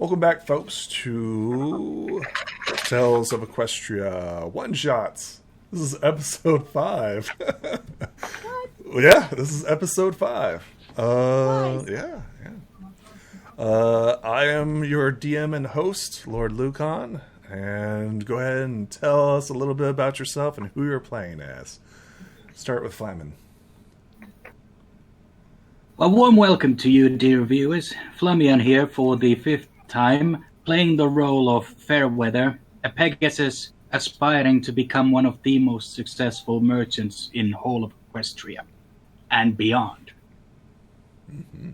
Welcome back, folks, to Tales of Equestria One-Shots. This is episode 5. What? Yeah, this is episode 5. Nice. Yeah. I am your DM and host, Lord Lucan, and go ahead and tell us a little bit about yourself and who you're playing as. Start with Flamin. A warm welcome to you, dear viewers. Flamian here for the 5th time, playing the role of Fairweather, a Pegasus aspiring to become one of the most successful merchants in whole of Equestria and beyond. Mm-hmm.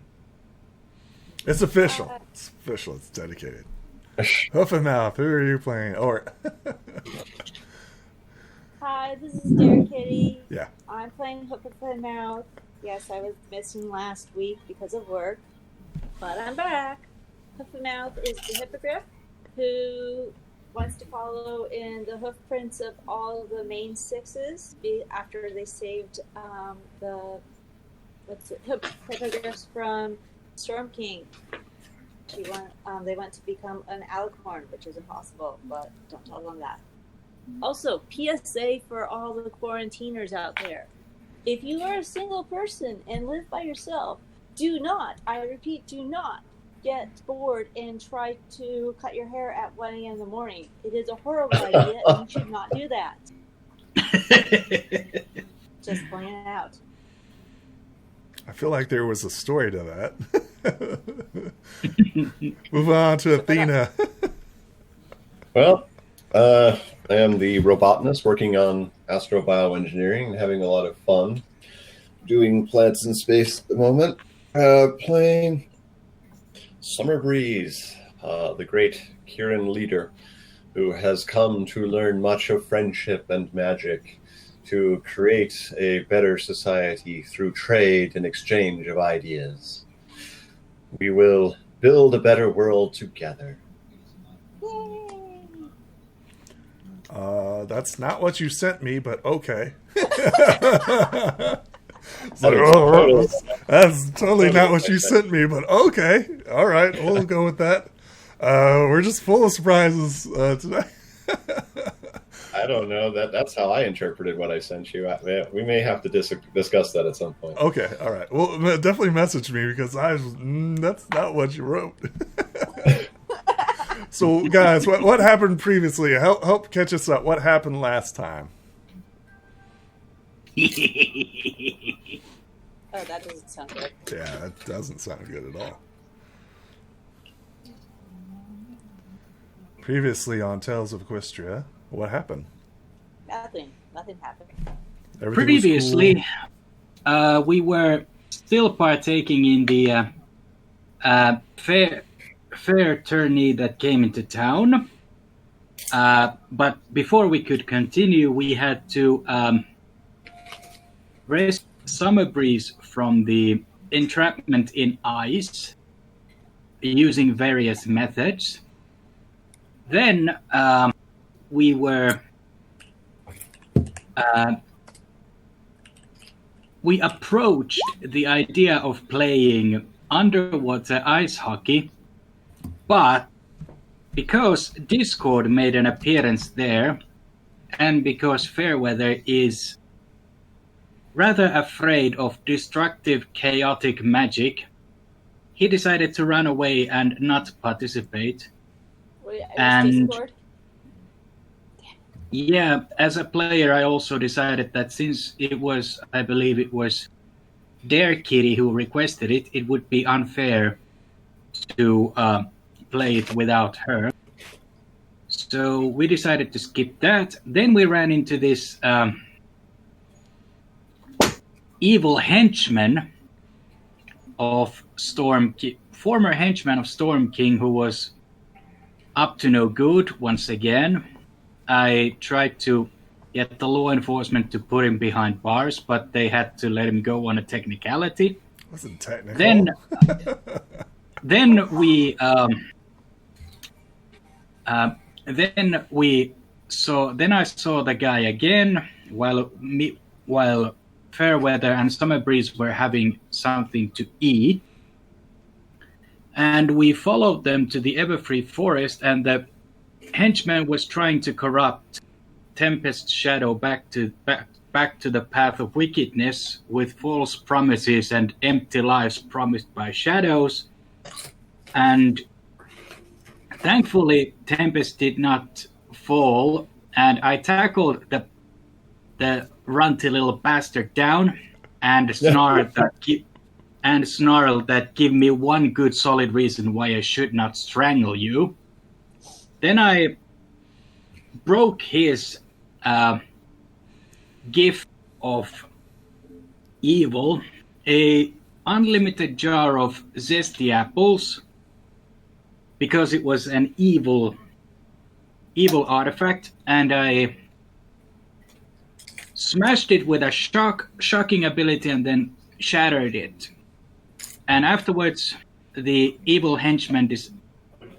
It's official. It's official. It's dedicated. Hoof and Mouth, who are you playing? Hi, this is Dear Kitty. Yeah. I'm playing Hook and Mouth. Yes, I was missing last week because of work, but I'm back. Hoof and Mouth is the hippogriff who wants to follow in the hoof prints of all of the main sixes after they saved the hippogriffs from Storm King. They went to become an alicorn, which is impossible, but don't tell them that. Also, PSA for all the quarantiners out there. If you are a single person and live by yourself, do not, I repeat, do not get bored and try to cut your hair at 1 a.m. in the morning. It is a horrible idea, and you should not do that. Just pointing it out. I feel like there was a story to that. Move on to Athena. Well, I am the robotanist working on astrobioengineering and having a lot of fun doing plants in space at the moment. Playing Summer Breeze, the great Kieran leader who has come to learn much of friendship and magic to create a better society through trade and exchange of ideas. We will build a better world together. That's not what you sent me, but okay. That's totally not what you sent me, but okay. All right, we'll go with that. We're just full of surprises today. I don't know. That's how I interpreted what I sent you. We may have to discuss that at some point. Okay, all right. Well, definitely message me because that's not what you wrote. So, guys, what happened previously? Help catch us up. What happened last time? Oh, that doesn't sound good. Yeah, that doesn't sound good at all. Previously on Tales of Equestria, what happened? Nothing happened. Everything Previously, was cool? we were still partaking in the fair tourney that came into town. But before we could continue, we had to rescue Summer Breeze from the entrapment in ice using various methods. Then we approached the idea of playing underwater ice hockey, but because Discord made an appearance there, and because Fairweather is rather afraid of destructive, chaotic magic, he decided to run away and not participate. Wait, And Discord? yeah, as a player, I also decided that since I believe it was Dare Kitty who requested it, it would be unfair to play it without her. So we decided to skip that. Then we ran into this evil henchman of former henchman of Storm King, who was up to no good once again. I tried to get the law enforcement to put him behind bars, but they had to let him go on a technicality. Wasn't technical. Then I saw the guy again while Fairweather and Summer Breeze were having something to eat. and we followed them to the Everfree Forest, and the henchman was trying to corrupt Tempest's shadow back to the path of wickedness with false promises and empty lives promised by shadows. And thankfully, Tempest did not fall, and I tackled the runty little bastard down and snarled that give me one good solid reason why I should not strangle you. Then I broke his gift of evil, a unlimited jar of zesty apples, because it was an evil artifact, and I smashed it with a shocking ability and then shattered it. And afterwards, the evil henchman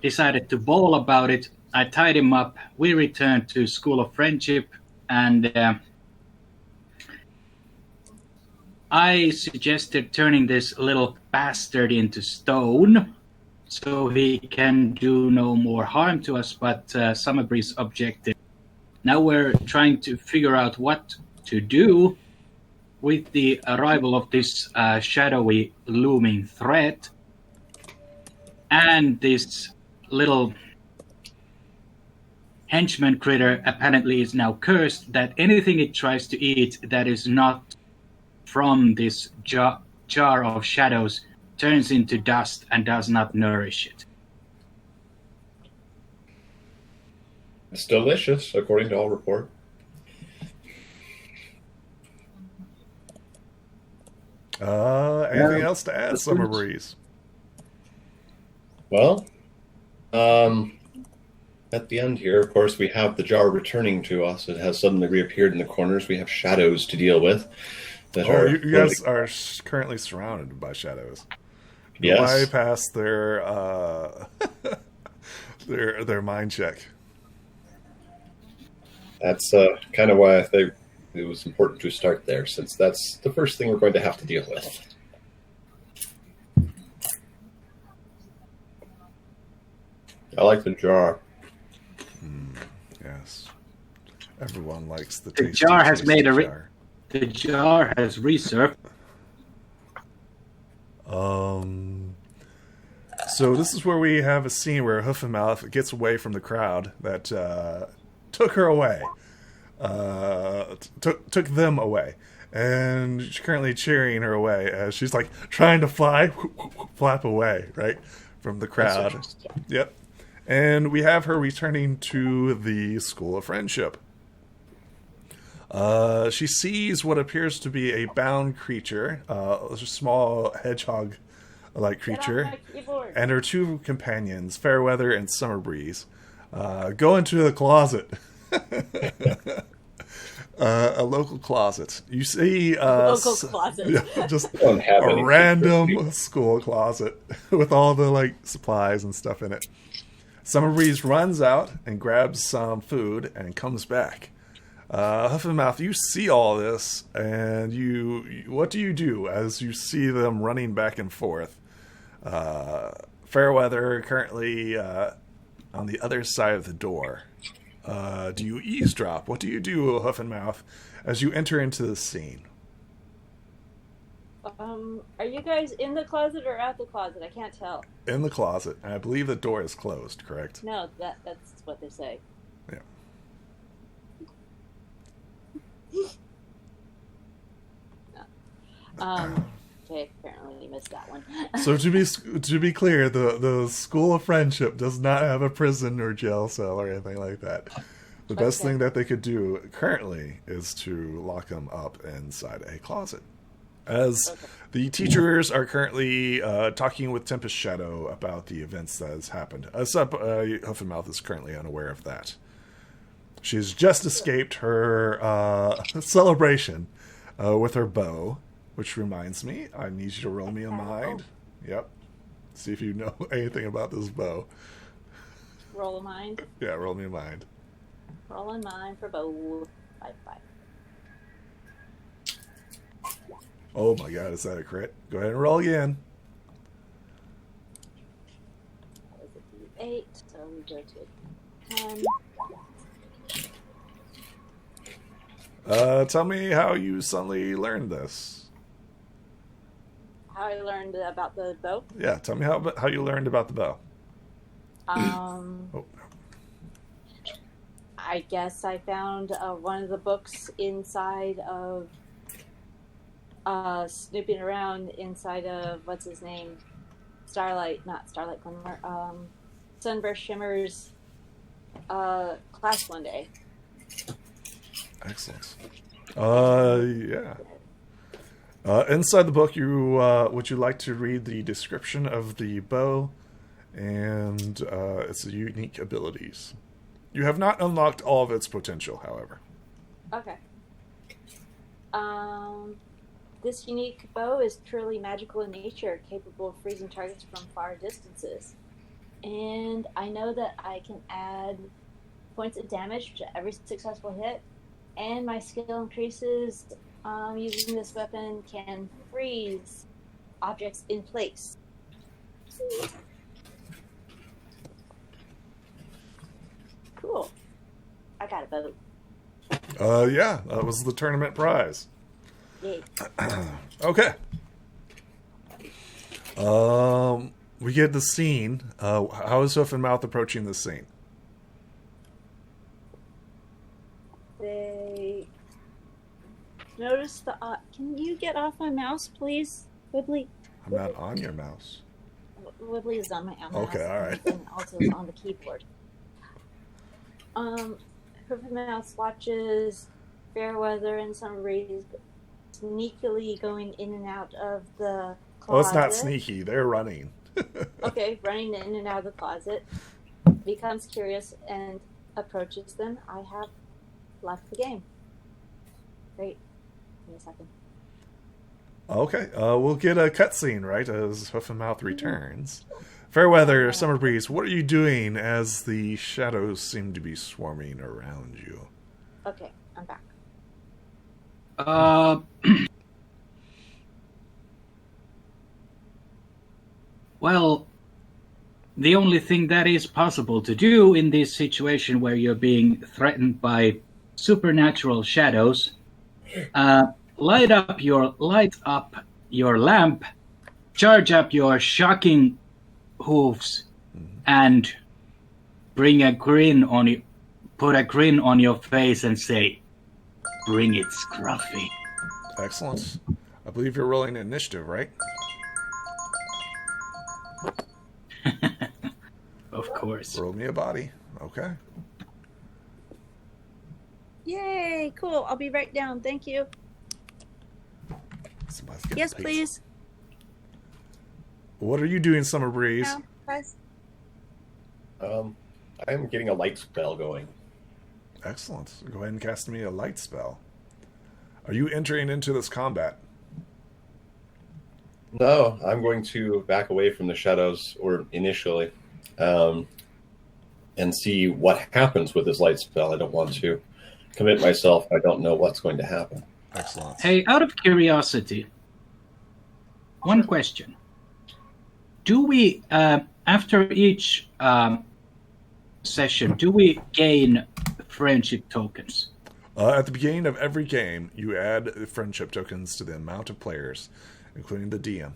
decided to bawl about it. I tied him up. We returned to School of Friendship, and I suggested turning this little bastard into stone so he can do no more harm to us, but Summerbreeze objected. Now we're trying to figure out what to do with the arrival of this shadowy looming threat, and this little henchman critter apparently is now cursed that anything it tries to eat that is not from this jar of shadows turns into dust and does not nourish it. It's delicious, according to all report. Anything else to add, Summer Breeze? Well, at the end here, of course, we have the jar returning to us. It has suddenly reappeared in the corners. We have shadows to deal with. You guys are currently surrounded by shadows. Yes. Bypass their their mind check. That's kind of why I think it was important to start there, since that's the first thing we're going to have to deal with. I like the jar. Yes. Everyone likes the The jar has made the jar has resurfaced. So this is where we have a scene where Hoof and Mouth gets away from the crowd that took her away. Took them away. And she's currently cheering her away as she's like trying to flap away, right? From the crowd. Yep. And we have her returning to the School of Friendship. She sees what appears to be a bound creature, a small hedgehog-like creature, and her two companions, Fairweather and Summerbreeze, go into the closet. A local closet. You see local closet. Yeah, just a random school closet with all the supplies and stuff in it. Summerbreeze runs out and grabs some food and comes back. Huff and Mouth, you see all this, and what do you do as you see them running back and forth? Fairweather currently on the other side of the door. Do you eavesdrop? What do you do, Huff and Mouth, as you enter into the scene? Are you guys in the closet or out the closet? I can't tell. In the closet. I believe the door is closed, correct? No, that's what they say. Yeah. Okay, apparently you missed that one. So to be clear, the School of Friendship does not have a prison or jail cell or anything like that. The best thing that they could do currently is to lock them up inside a closet. As the teachers are currently talking with Tempest Shadow about the events that has happened. Huff and Mouth is currently unaware of that. She's just escaped her celebration with her bow, which reminds me, I need you to roll me a mind. Yep. See if you know anything about this bow. Roll a mind? Yeah, roll me a mind. Roll a mind for bow. 5. Oh my god, is that a crit? Go ahead and roll again. 8, so we go to 10. Tell me how you suddenly learned this. How I learned about the bow? Yeah, tell me how you learned about the bow. Oh. I guess I found one of the books inside of snooping around inside of what's his name, not Starlight Glimmer, Sunburst Shimmer's class one day. Excellent. Yeah. Inside the book, would you like to read the description of the bow and its unique abilities? You have not unlocked all of its potential, however. Okay. This unique bow is truly magical in nature, capable of freezing targets from far distances. And I know that I can add points of damage to every successful hit, and my skill increases using this weapon can freeze objects in place. Cool. I got a boat. Yeah, that was the tournament prize. Yay. Okay. We get the scene. How is Hoof and Mouth approaching this scene? They notice the... can you get off my mouse, please? Wibbly. I'm not on your mouse. Wibbly is on my mouse. Okay, all right. And also is on the keyboard. Hoof and Mouse watches Fairweather and Summer Breeze sneakily going in and out of the closet. Oh, it's not sneaky. They're running. Okay, running in and out of the closet. Becomes curious and approaches them. I have left the game. Wait. Give me a second. Okay, we'll get a cutscene, right, as Hoof and Mouth returns. Fairweather, Summer Breeze, what are you doing as the shadows seem to be swarming around you? Okay, I'm back. Well, the only thing that is possible to do in this situation where you're being threatened by supernatural shadows, light up your lamp, charge up your shocking hooves, and put a grin on your face and say, "Bring it, Scruffy." Excellent. I believe you're rolling initiative, right? Of course. Roll me a body. Okay. Yay, cool. I'll be right down. Thank you. Somebody's getting Yes, pizza. please. What are you doing, Summer Breeze? No, guys. I'm getting a light spell going. Excellent. Go ahead and cast me a light spell. Are you entering into this combat? No, I'm going to back away from the shadows, or initially, and see what happens with this light spell. I don't want to commit myself. I don't know what's going to happen. Excellent. Hey, out of curiosity, one question. Do we, after each session, do we gain friendship tokens? At the beginning of every game, you add friendship tokens to the amount of players, including the DM.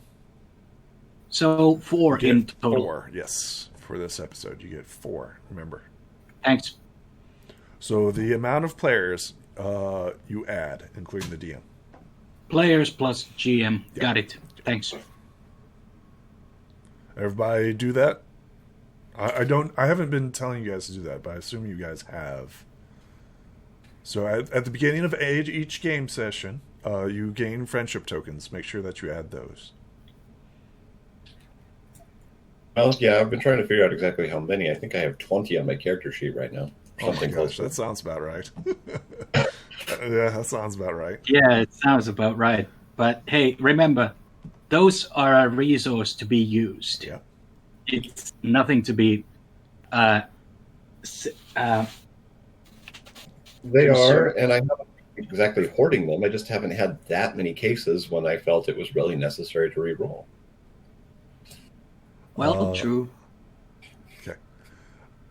So 4 You in get total. 4, yes. For this episode, you get 4, remember. Thanks. So the amount of players you add, including the DM. Players plus GM. Yeah. Got it. Thanks. Everybody do that? I haven't been telling you guys to do that, but I assume you guys have. So at the beginning of each game session, you gain friendship tokens. Make sure that you add those. Well, yeah, I've been trying to figure out exactly how many. I think I have 20 on my character sheet right now. Oh my Something gosh, close. that sounds about right. Yeah, that sounds about right. Yeah, it sounds about right. But hey, remember, those are a resource to be used. Yeah. It's nothing to be They are, and I haven't exactly hoarding them. I just haven't had that many cases when I felt it was really necessary to re-roll. well, true. Okay.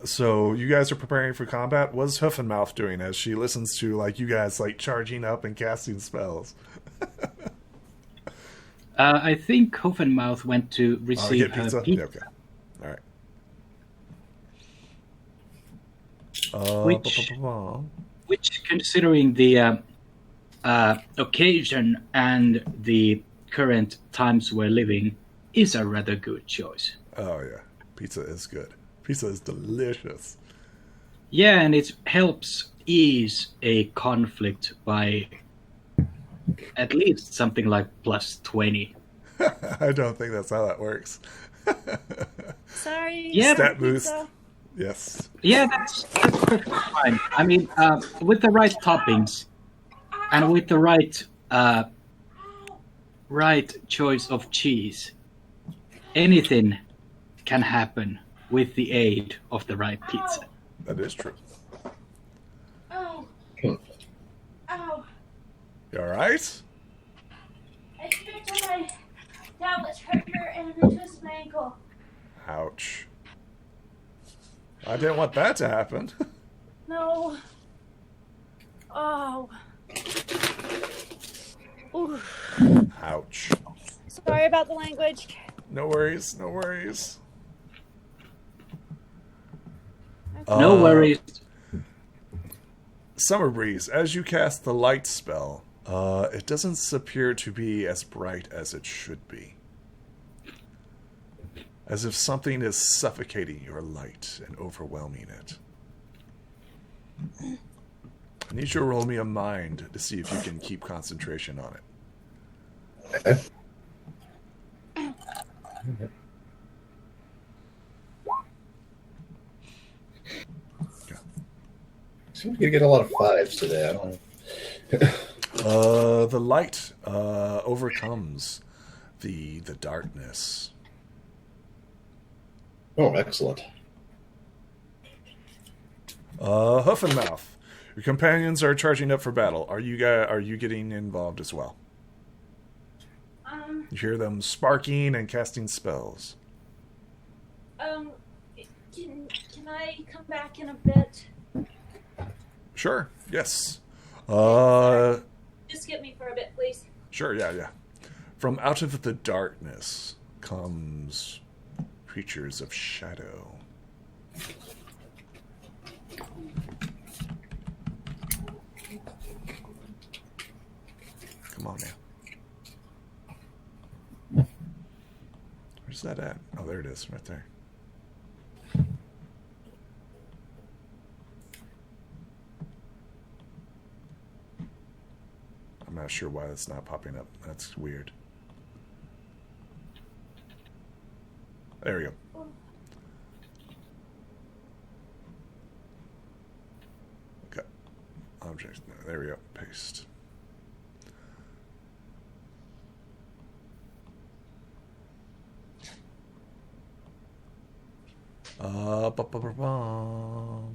So you guys are preparing for combat. What's Huffenmouth doing as she listens to like you guys like charging up and casting spells? I think Hoffenmouth went to receive Get her pizza? pizza. Yeah, okay. All right. Which, considering the occasion and the current times we're living, is a rather good choice. Oh yeah, pizza is good. Pizza is delicious. Yeah, and it helps ease a conflict by at least something like plus 20. I don't think that's how that works. Sorry. Yeah, Stat pizza. boost. Yes. Yeah, that's perfectly fine. I mean, with the right toppings and with the right choice of cheese, anything can happen with the aid of the right pizza. That is true. Oh. Ow. You alright? I tripped on my tablet charger and I twisted my ankle. Ouch. I didn't want that to happen. No. Oh. Ooh. Ouch. Sorry about the language. No worries, no worries. No worries. Summer Breeze, as you cast the light spell, it doesn't appear to be as bright as it should be. As if something is suffocating your light and overwhelming it. I need you to roll me a mind to see if you can keep concentration on it. Okay. Seem to get a lot of fives today. I don't know. The light overcomes the darkness. Oh, excellent. Hoof and Mouth. Your companions are charging up for battle. Are you getting involved as well? You hear them sparking and casting spells. Can I come back in a bit? Sure. Yes. Just get me for a bit, please. Sure. Yeah. From out of the darkness comes creatures of shadow. Come on now. Where's that at? Oh, there it is, right there. I'm not sure why that's not popping up. That's weird. There we go. Okay. Object. There we go. Paste. Ba-ba-ba-bum.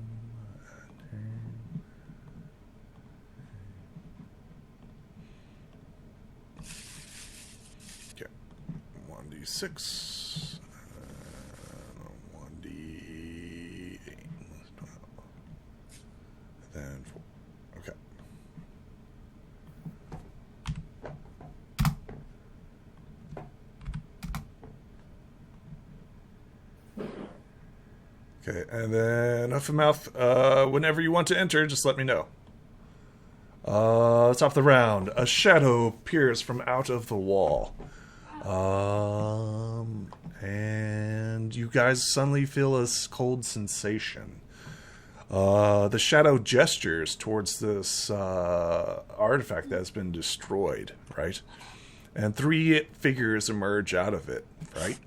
Okay. 1d6. 1d8. Then 4. Okay. Okay, and then Huff and Mouth, whenever you want to enter, just let me know. Top of the round, a shadow appears from out of the wall. And you guys suddenly feel a cold sensation. The shadow gestures towards this artifact that has been destroyed, right? And 3 figures emerge out of it, right?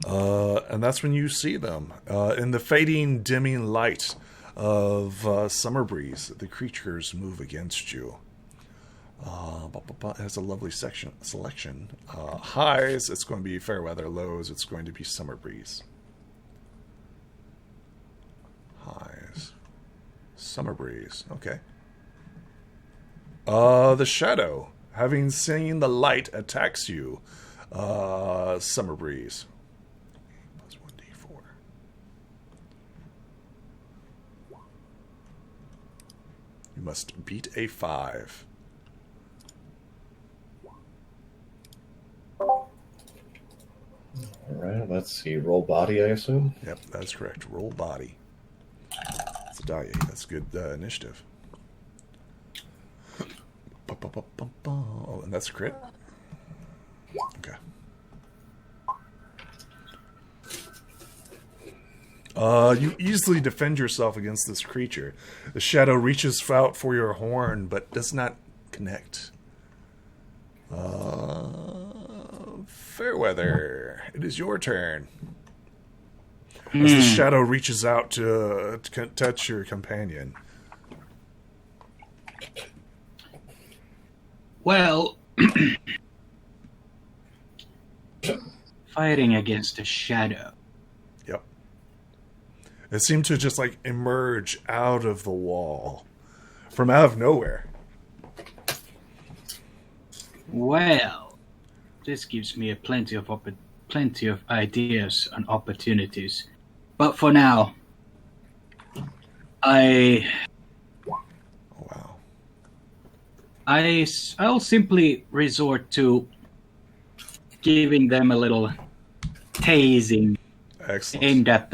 And that's when you see them. In the fading, dimming light of Summer Breeze, the creatures move against you. It has a lovely selection. Highs, it's going to be Fairweather. Lows, it's going to be Summer Breeze. Highs. Summer Breeze. Okay. The shadow, having seen the light, attacks you. Summer Breeze. Plus 1d4. must beat a 5. All right, let's see. Roll body, I assume. Yep, that's correct. Roll body. It's a die 8. That's good initiative. Oh, and that's a crit? Okay. You easily defend yourself against this creature. The shadow reaches out for your horn, but does not connect. Fairweather, it is your turn. As the shadow reaches out to touch your companion. Well, fighting against a shadow. Yep. It seemed to just like emerge out of the wall from out of nowhere. Well, this gives me plenty of ideas and opportunities. But for now, Oh, wow. I'll simply resort to giving them a little tasing Excellent. aimed at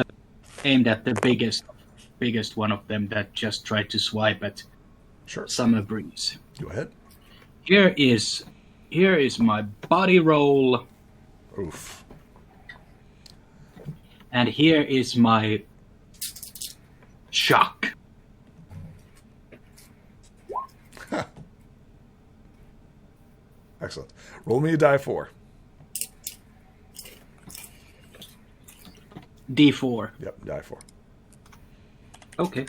the biggest one of them that just tried to swipe at Sure. Summer Breeze. Go ahead. Here is my body roll, Oof. and here is my shock. Excellent. Roll me a die 4. D4. Yep, die 4. Okay.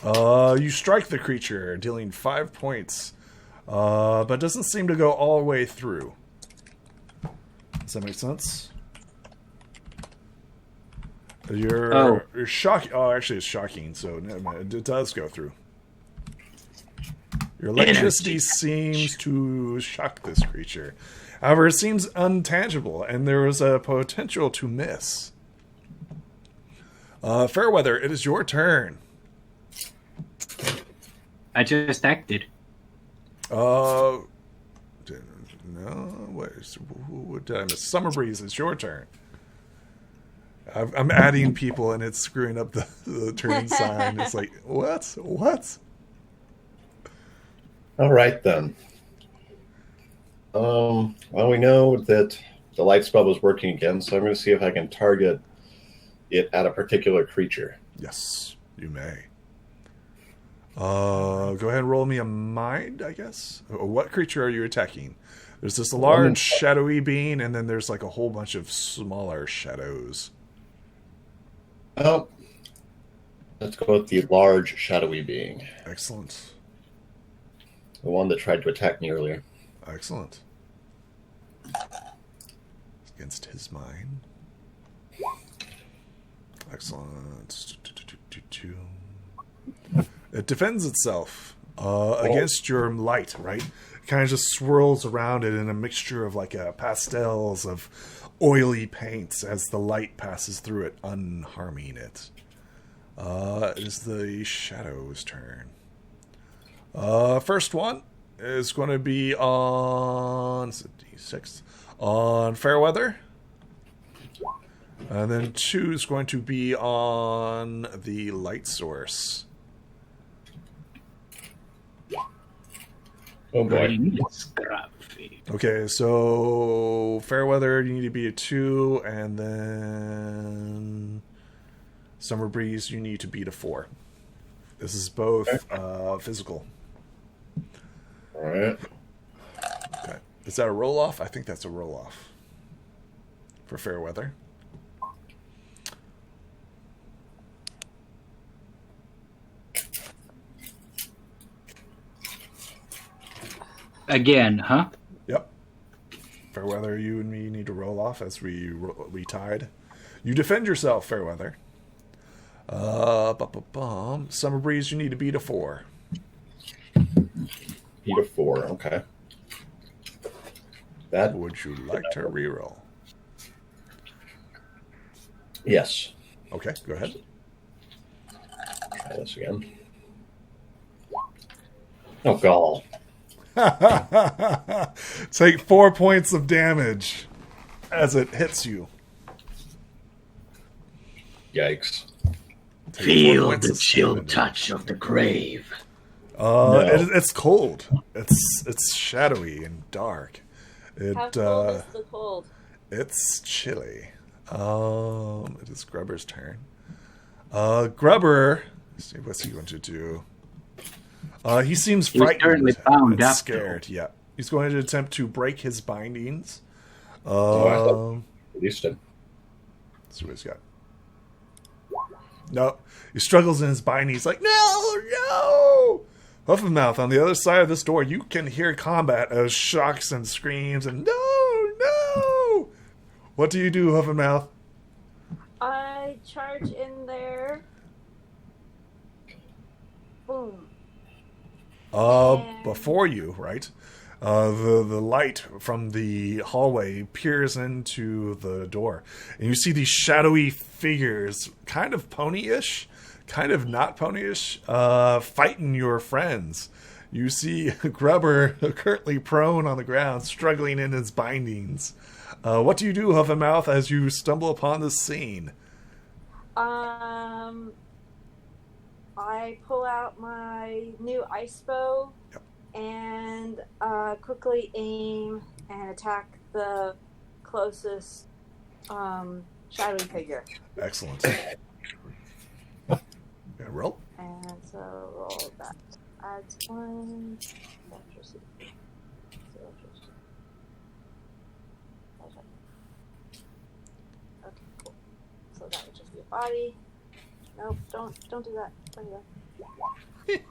You strike the creature, dealing 5 points, but doesn't seem to go all the way through. Does that make sense? You're shocking. Oh, actually, it's shocking, so never mind. It does go through. Your electricity seems to shock this creature. However, it seems untangible, and there is a potential to miss. Fairweather, it is your turn. I just acted. No, what did I miss? Summer Breeze, it's your turn. I'm adding people and it's screwing up the turn sign. It's like, what? All right, then. Well, we know that the light spell was working again, so I'm going to see if I can target it at a particular creature. Yes, you may. Go ahead and roll me a mind, I guess. What creature are you attacking? There's this large shadowy being, and then there's like a whole bunch of smaller shadows. Oh, let's go with the large shadowy being. Excellent. The one that tried to attack me earlier. Excellent. Against his mind. Excellent. It defends itself against your light, right? It kind of just swirls around it in a mixture of like pastels of oily paints as the light passes through it, unharming it. It is the shadow's turn. First one is going to be on D6 on Fairweather. And then 2 is going to be on the light source. Oh boy. Okay, so Fairweather, you need to be a 2, and then Summer Breeze, you need to beat a 4. This is both physical. All right. Okay. Is that a roll-off? I think that's a roll-off for Fairweather. Again, huh? Yep. Fairweather, you and me need to roll off as we tied. You defend yourself, Fairweather. Summer Breeze, you need to beat a 4. Beat a 4, okay. That Would you like to reroll? Yes. Okay, go ahead. try this again. Oh, gall. Take 4 points of damage as it hits you. Yikes. Take 4 Feel points the of chill damage. touch of the grave. No. It's cold. It's shadowy and dark. How cold is the cold? It's chilly. It is Grubber's turn. Grubber, let's see what's he going to do. He seems He's currently frightened bound and up, scared. Yeah, he's going to attempt to break his bindings. I thought released him. Let's see what he's got. No, he struggles in his binding. He's like, no. Huff and Mouth, on the other side of this door, you can hear combat as shocks and screams and no. What do you do, Huff and Mouth? I charge in there. Boom. Before you, right? The light from the hallway peers into the door, and you see these shadowy figures, kind of pony-ish, kind of not pony-ish, fighting your friends. You see Grubber currently prone on the ground, struggling in his bindings. What do you do, Huff and Mouth, as you stumble upon this scene? I pull out my new ice bow and quickly aim and attack the closest shadowy figure. Excellent. Yeah, roll. And so roll that. Adds 1. Electricity. Okay, cool. So that would just be a body. Nope, don't do that. Don't do that.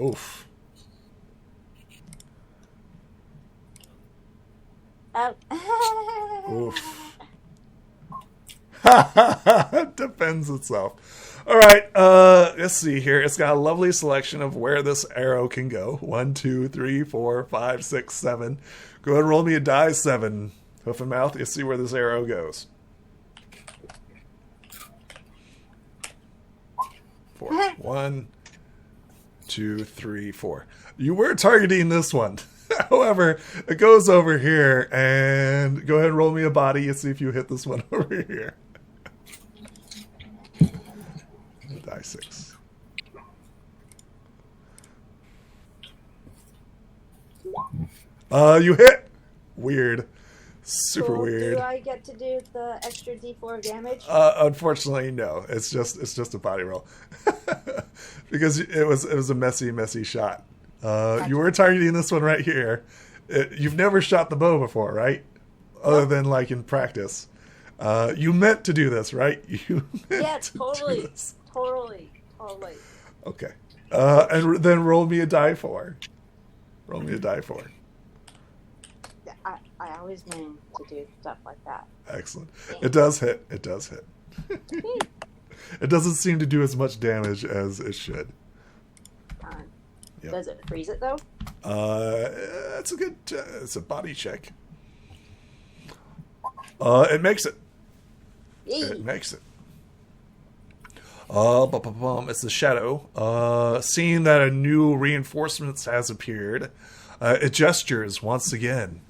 Oof. Oof. Defends itself. All right. Let's see here. It's got a lovely selection of where this arrow can go. 1, 2, 3, 4, 5, 6, 7. Go ahead and roll me a die 7. Hoof and Mouth. You see where this arrow goes. 4. 1, 2, 3, 4. You were targeting this one. However, it goes over here, and go ahead and roll me a body and see if you hit this one over here. Die 6. You hit. Weird. Super Cool. weird. Do I get to do the extra D4 of damage? Unfortunately, no. It's just a body roll because it was a messy shot. You were targeting this one right here. You've never shot the bow before, right? Other than like in practice. You meant to do this, right? You meant Yeah, to totally. do this. Totally. Okay. And then roll me a die 4. Roll me a die 4. Yeah, I always mean to do stuff like that. Excellent. It does hit. It does hit. It doesn't seem to do as much damage as it should. Yep. Does it freeze it though? It's a good. It's a body check. It makes it. Yay. It makes it. It's the shadow. Seeing that a new reinforcement has appeared, it gestures once again.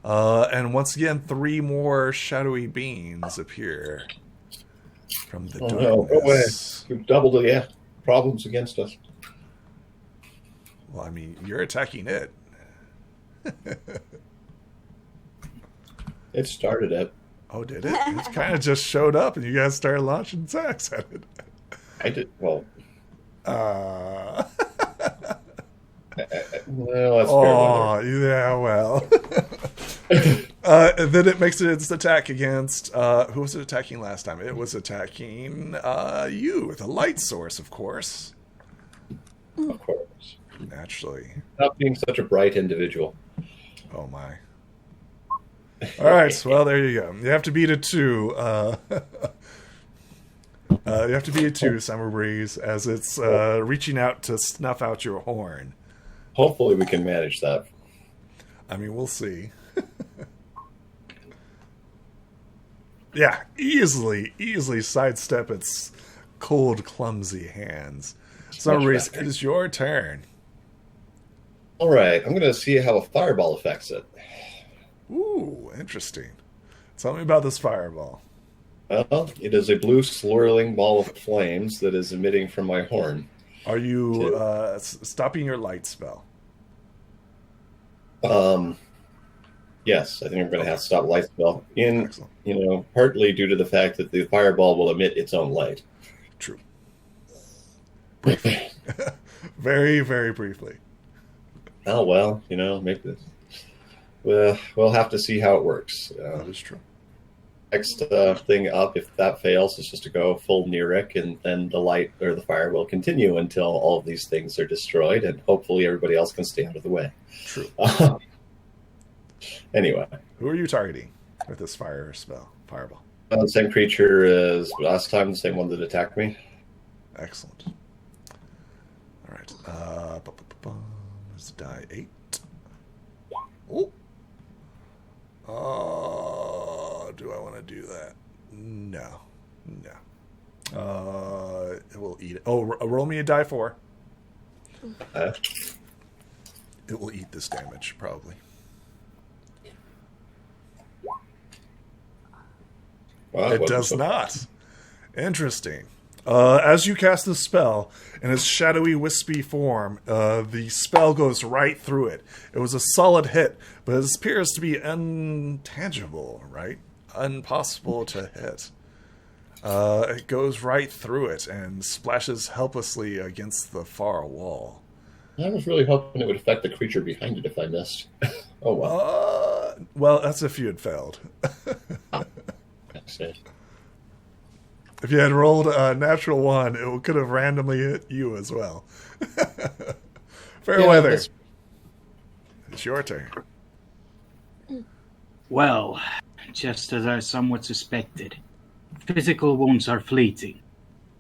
And once again, 3 more shadowy beings appear from the darkness. No, go away. You've doubled the problems against us. Well, I mean, you're attacking it. It started it. Oh, did it? It kind of just showed up, and you guys started launching attacks at it. I did. Well, Uh... well, that's Oh, yeah, well. Then it makes its attack against... who was it attacking last time? It was attacking you with a light source, of course. Of course. Naturally. Not being such a bright individual. Oh, my. All right, well, there you go. You have to beat a 2. You have to beat a 2, Summer Breeze, as it's reaching out to snuff out your horn. Hopefully we can manage that. I mean, we'll see. Yeah, easily sidestep its cold, clumsy hands. So, Much Reese, better. it is your turn. All right, I'm going to see how a fireball affects it. Ooh, interesting. Tell me about this fireball. Well, it is a blue swirling ball of flames that is emitting from my horn. Are you stopping your light spell? Yes, I think I'm going to have to stop light spell. Excellent. Partly due to the fact that the fireball will emit its own light. True. Very, very briefly. Oh well, maybe this. Well, we'll have to see how it works. That is true. Next thing up, if that fails, is just to go full Neric, and then the light or the fire will continue until all of these things are destroyed, and hopefully everybody else can stay out of the way. True. Anyway. Who are you targeting with this fireball? The same creature as last time, the same one that attacked me. Excellent. All right. Let's die 8. Oh. Do I want to do that? No. It will eat it. Oh, roll me a die 4. It will eat this damage, probably. Well, It does not. Interesting. As you cast the spell, in its shadowy, wispy form, the spell goes right through it. It was a solid hit, but it appears to be intangible, right? Impossible to hit. It goes right through it and splashes helplessly against the far wall. I was really hoping it would affect the creature behind it if I missed. Oh, well. Well, that's if you had failed. That's it. If you had rolled a natural 1, it could have randomly hit you as well. Fair weather. It's your turn. Well, just as I somewhat suspected, physical wounds are fleeting,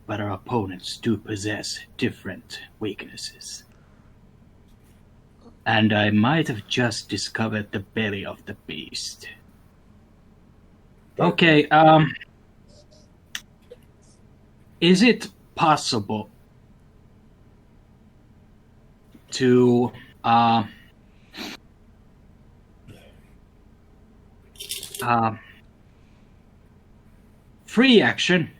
but our opponents do possess different weaknesses. And I might have just discovered the belly of the beast. Okay, is it possible to free action?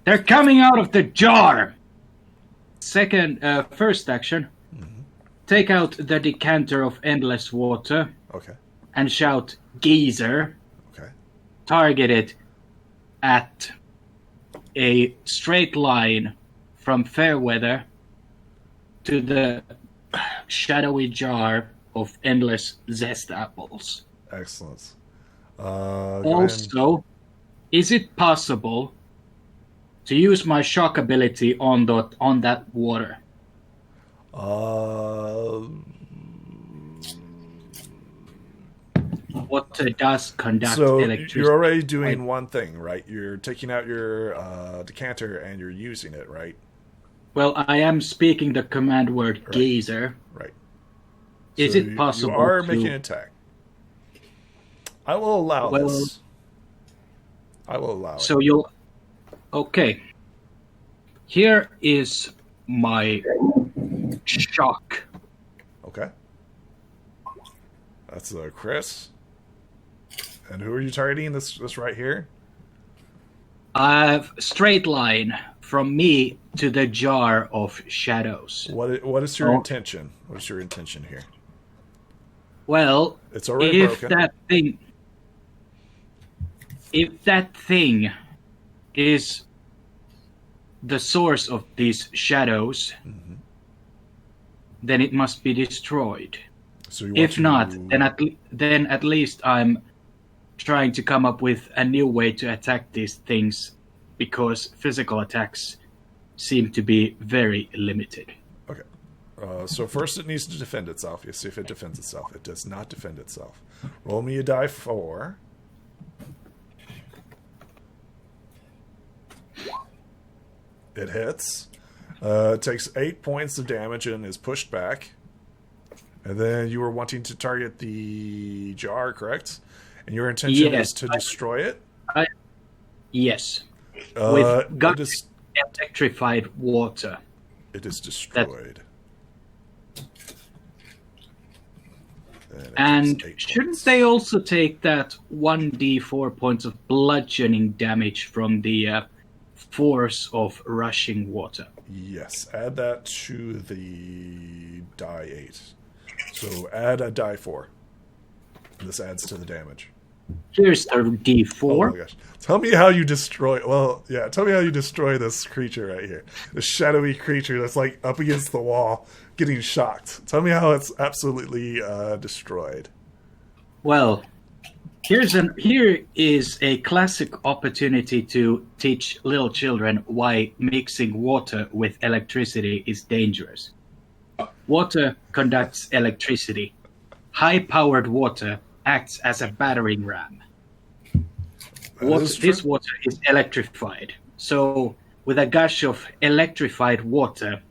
They're coming out of the jar. First action. Take out the decanter of endless water. Okay. And shout geyser. Okay. Target it at a straight line from Fairweather to the shadowy jar of endless zest apples. Excellent. Also, is it possible to use my shock ability on that water? What does conduct electricity? You're already doing one thing, right? You're taking out your decanter and you're using it, right? Well, I am speaking the command word geyser. Right. Is it possible You are making an attack. I will allow this. I will allow it. So you'll... Okay. Here is my shock. Okay. That's Chris. And who are you targeting? This right here? Straight line from me to the jar of shadows. What is your intention? What is your intention here? Well, it's already broken. If that thing is the source of these shadows, then it must be destroyed. So if not, then at least I'm trying to come up with a new way to attack these things, because physical attacks seem to be very limited. Okay. So first it needs to defend itself. You see if it defends itself. It does not defend itself. Roll me a die 4. It hits. It takes 8 points of damage and is pushed back. And then you were wanting to target the jar, correct? And your intention is to destroy it? Yes. with it is electrified water. it is destroyed. it And takes 8 shouldn't points. they also take that 1d4 points of bludgeoning damage from the force of rushing water? Yes, add that to the die 8. So add a die 4. This adds to the damage. Here's the Oh d4. my gosh. Tell me how you destroy... Well, yeah, tell me how you destroy this creature right here. This shadowy creature that's like up against the wall, getting shocked. Tell me how it's absolutely destroyed. Well, here is a classic opportunity to teach little children why mixing water with electricity is dangerous. Water conducts electricity. High-powered water acts as a battering ram. This water is electrified. So, with a gush of electrified water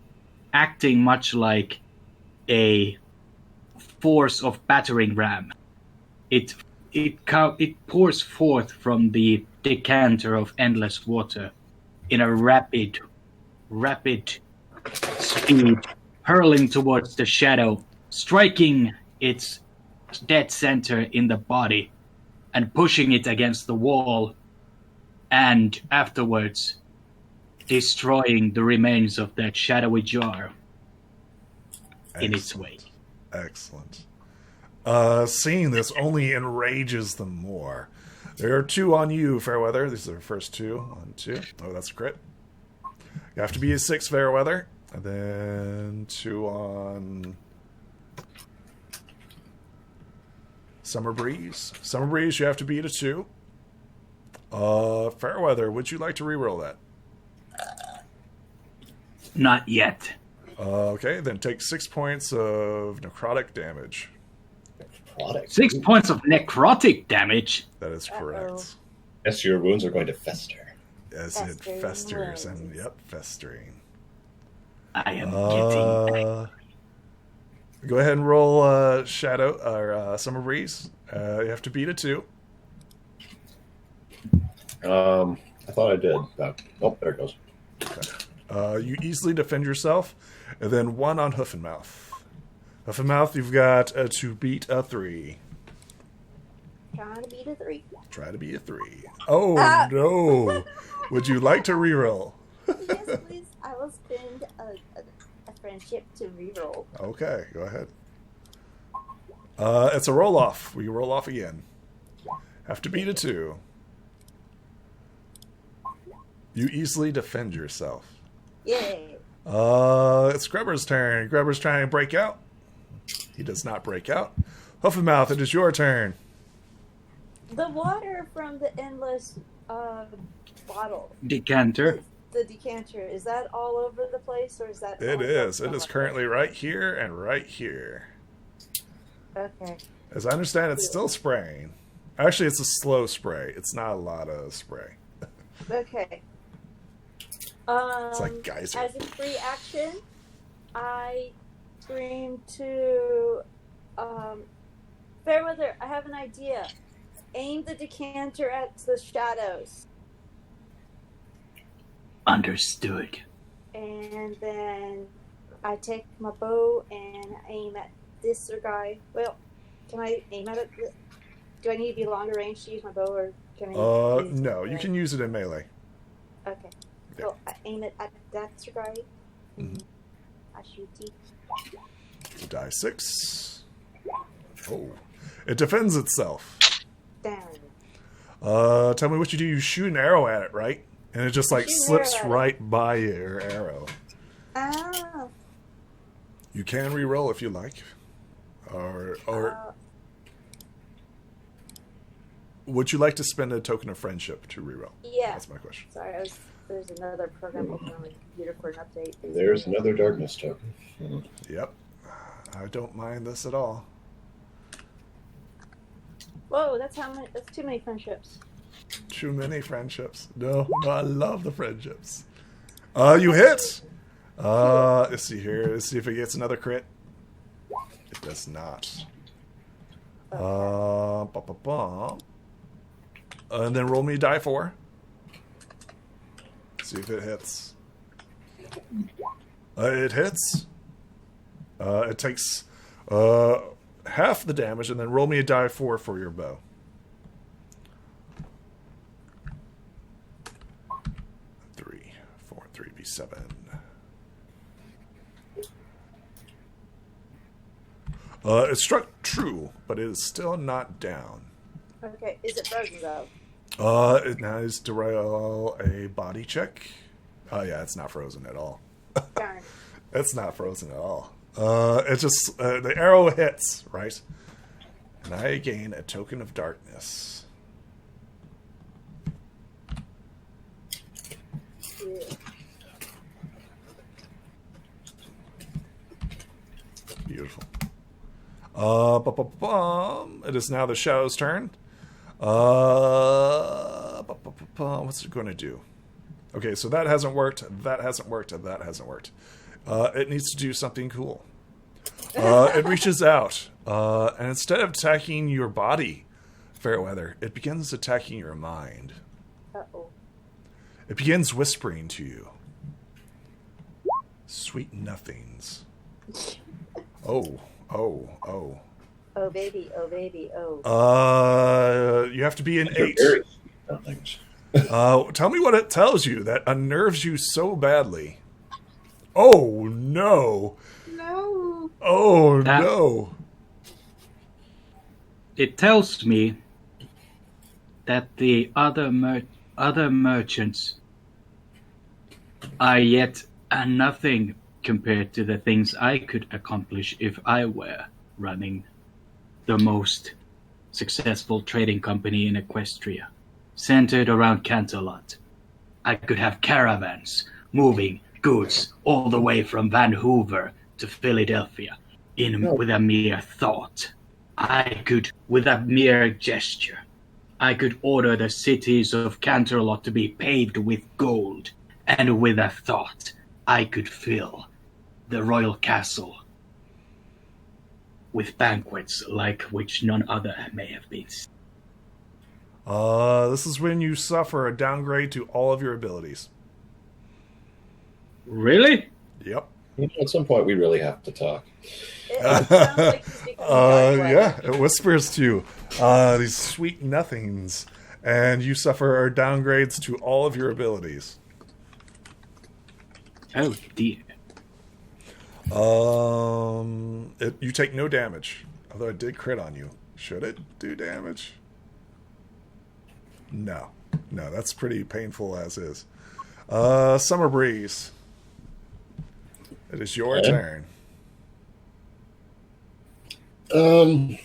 acting much like a force of battering ram, it pours forth from the decanter of endless water in a rapid speed, hurling towards the shadow, striking its dead center in the body and pushing it against the wall, and afterwards destroying the remains of that shadowy jar in its wake. Excellent. Seeing this only enrages them more. There are 2 on you, Fairweather. These are the first 2 on 2. Oh, that's a crit. You have to be a 6, Fairweather. And then 2 on Summer Breeze. Summer Breeze, you have to beat a 2. Fairweather, would you like to reroll that? Not yet. Okay, then take 6 points of necrotic damage. Product. 6 points of necrotic damage. That is correct. Yes, your wounds are going to fester. As it Festering festers and wounds. festering. I am getting... Go ahead and roll Shadow or Summer Breeze. You have to beat a 2. I thought I did. Oh, there it goes. You easily defend yourself, and then 1 on Hoof and Mouth. Hoof and Mouth, you've got to beat a 3. Trying to beat a 3. Try to be a 3. Oh no! Would you like to reroll? Yes, please. I will spend a friendship to reroll. Okay, go ahead. It's a roll off. We roll off again. Have to beat a 2. You easily defend yourself. Yay. It's Grubber's turn. Grubber's trying to break out. He does not break out. Hoof and Mouth, it is your turn. The water from the endless bottle, Decanter. the decanter, is that all over the place, or is that? It all is. over It is the- currently right here and right here. Okay. As I understand, it's still spraying. Actually, it's a slow spray. It's not a lot of spray. Okay. It's like geyser. As a free action, I scream to Fairweather, I have an idea. Aim the decanter at the shadows. Understood. And then I take my bow and aim at this guy. Well, can I aim at it? Do I need to be longer range to use my bow, or can I? use No, you can use it in melee. Okay. Yeah. So I aim it at that guy. Mhm. I shoot it. Die 6. Oh. It defends itself. Down. Tell me what you do. You shoot an arrow at it, right? And it just like Shoot an slips arrow at it. right by your arrow. Ah. You can re-roll if you like. Or would you like to spend a token of friendship to re-roll? Yeah. That's my question. Sorry, there's another program open on my computer for an update. There's another darkness token. Yep. I don't mind this at all. Whoa, that's too many friendships. Too many friendships. No, I love the friendships. You hit. Let's see here. Let's see if it gets another crit. It does not. And then roll me die 4. See if it hits. It hits. It takes half the damage, and then roll me a die 4 for your bow. 3, 4, 3d7. It struck true, but it is still not down. Okay, is it frozen though? It now is to roll a body check. Oh yeah, it's not frozen at all. Darn. It's not frozen at all. It just the arrow hits, right? And I gain a token of darkness. Yeah. Beautiful. It is now the shadow's turn. What's it going to do? Okay, so that hasn't worked. That hasn't worked. And that hasn't worked. It needs to do something cool. It reaches out, and instead of attacking your body, Fairweather, it begins attacking your mind. Uh-oh. It begins whispering to you. Sweet nothings. Oh. Oh baby, oh. You have to be an 8. Very nothings. Tell me what it tells you that unnerves you so badly. Oh no! No. Oh That- no! It tells me that the other merchants are yet nothing compared to the things I could accomplish if I were running the most successful trading company in Equestria, centered around Canterlot. I could have caravans moving goods all the way from Vancouver to Philadelphia with a mere thought. I could, with a mere gesture, I could order the cities of Canterlot to be paved with gold, and with a thought, I could fill the royal castle with banquets like which none other may have been. This is when you suffer a downgrade to all of your abilities. Really? Yep. At some point, we really have to talk. It sounds like he's becoming dark. Yeah, it whispers to you these sweet nothings, and you suffer downgrades to all of your abilities. Oh dear. You take no damage, although it did crit on you. Should it do damage? No, that's pretty painful as is. Summer Breeze, it is your turn. I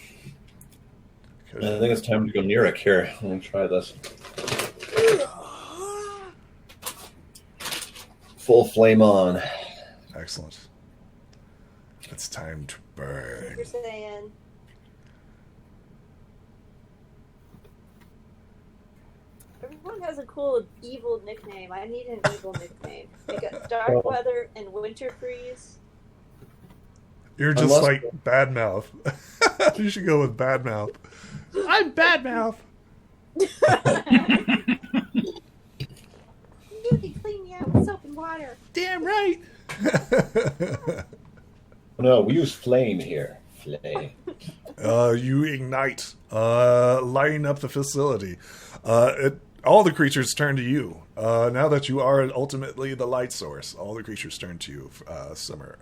think it's time to go Neric here. Let me try this. Full flame on. Excellent. It's time to burn. Super Saiyan. Everyone has a cool evil nickname. I need an evil nickname. Like a Dark Weather and Winter Freeze. You're just like Badmouth. You should go with Badmouth. I'm Badmouth. You can clean me out with soap and water. Damn right. No, we use flame here. Flame. You ignite, lighting up the facility. All the creatures turn to you. Now that you are ultimately the light source, all the creatures turn to you. Summer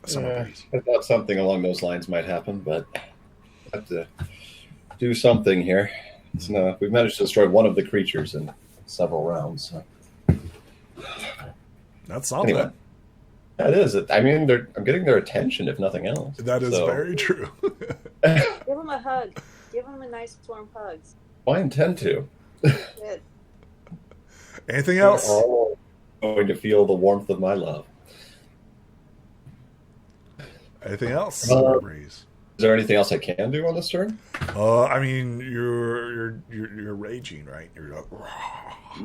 Breeze. I thought something along those lines might happen, but I have to do something here. So, we've managed to destroy one of the creatures in several rounds. So. That's something. Anyway, that is it. I mean, I'm getting their attention, if nothing else. That is very true. Give them a hug. Give them a nice warm hug. Well, I intend to. Good. Anything else? They're all going to feel the warmth of my love. Anything else? Summer Breeze. Is there anything else I can do on this turn? I mean, you're raging, right? You're like,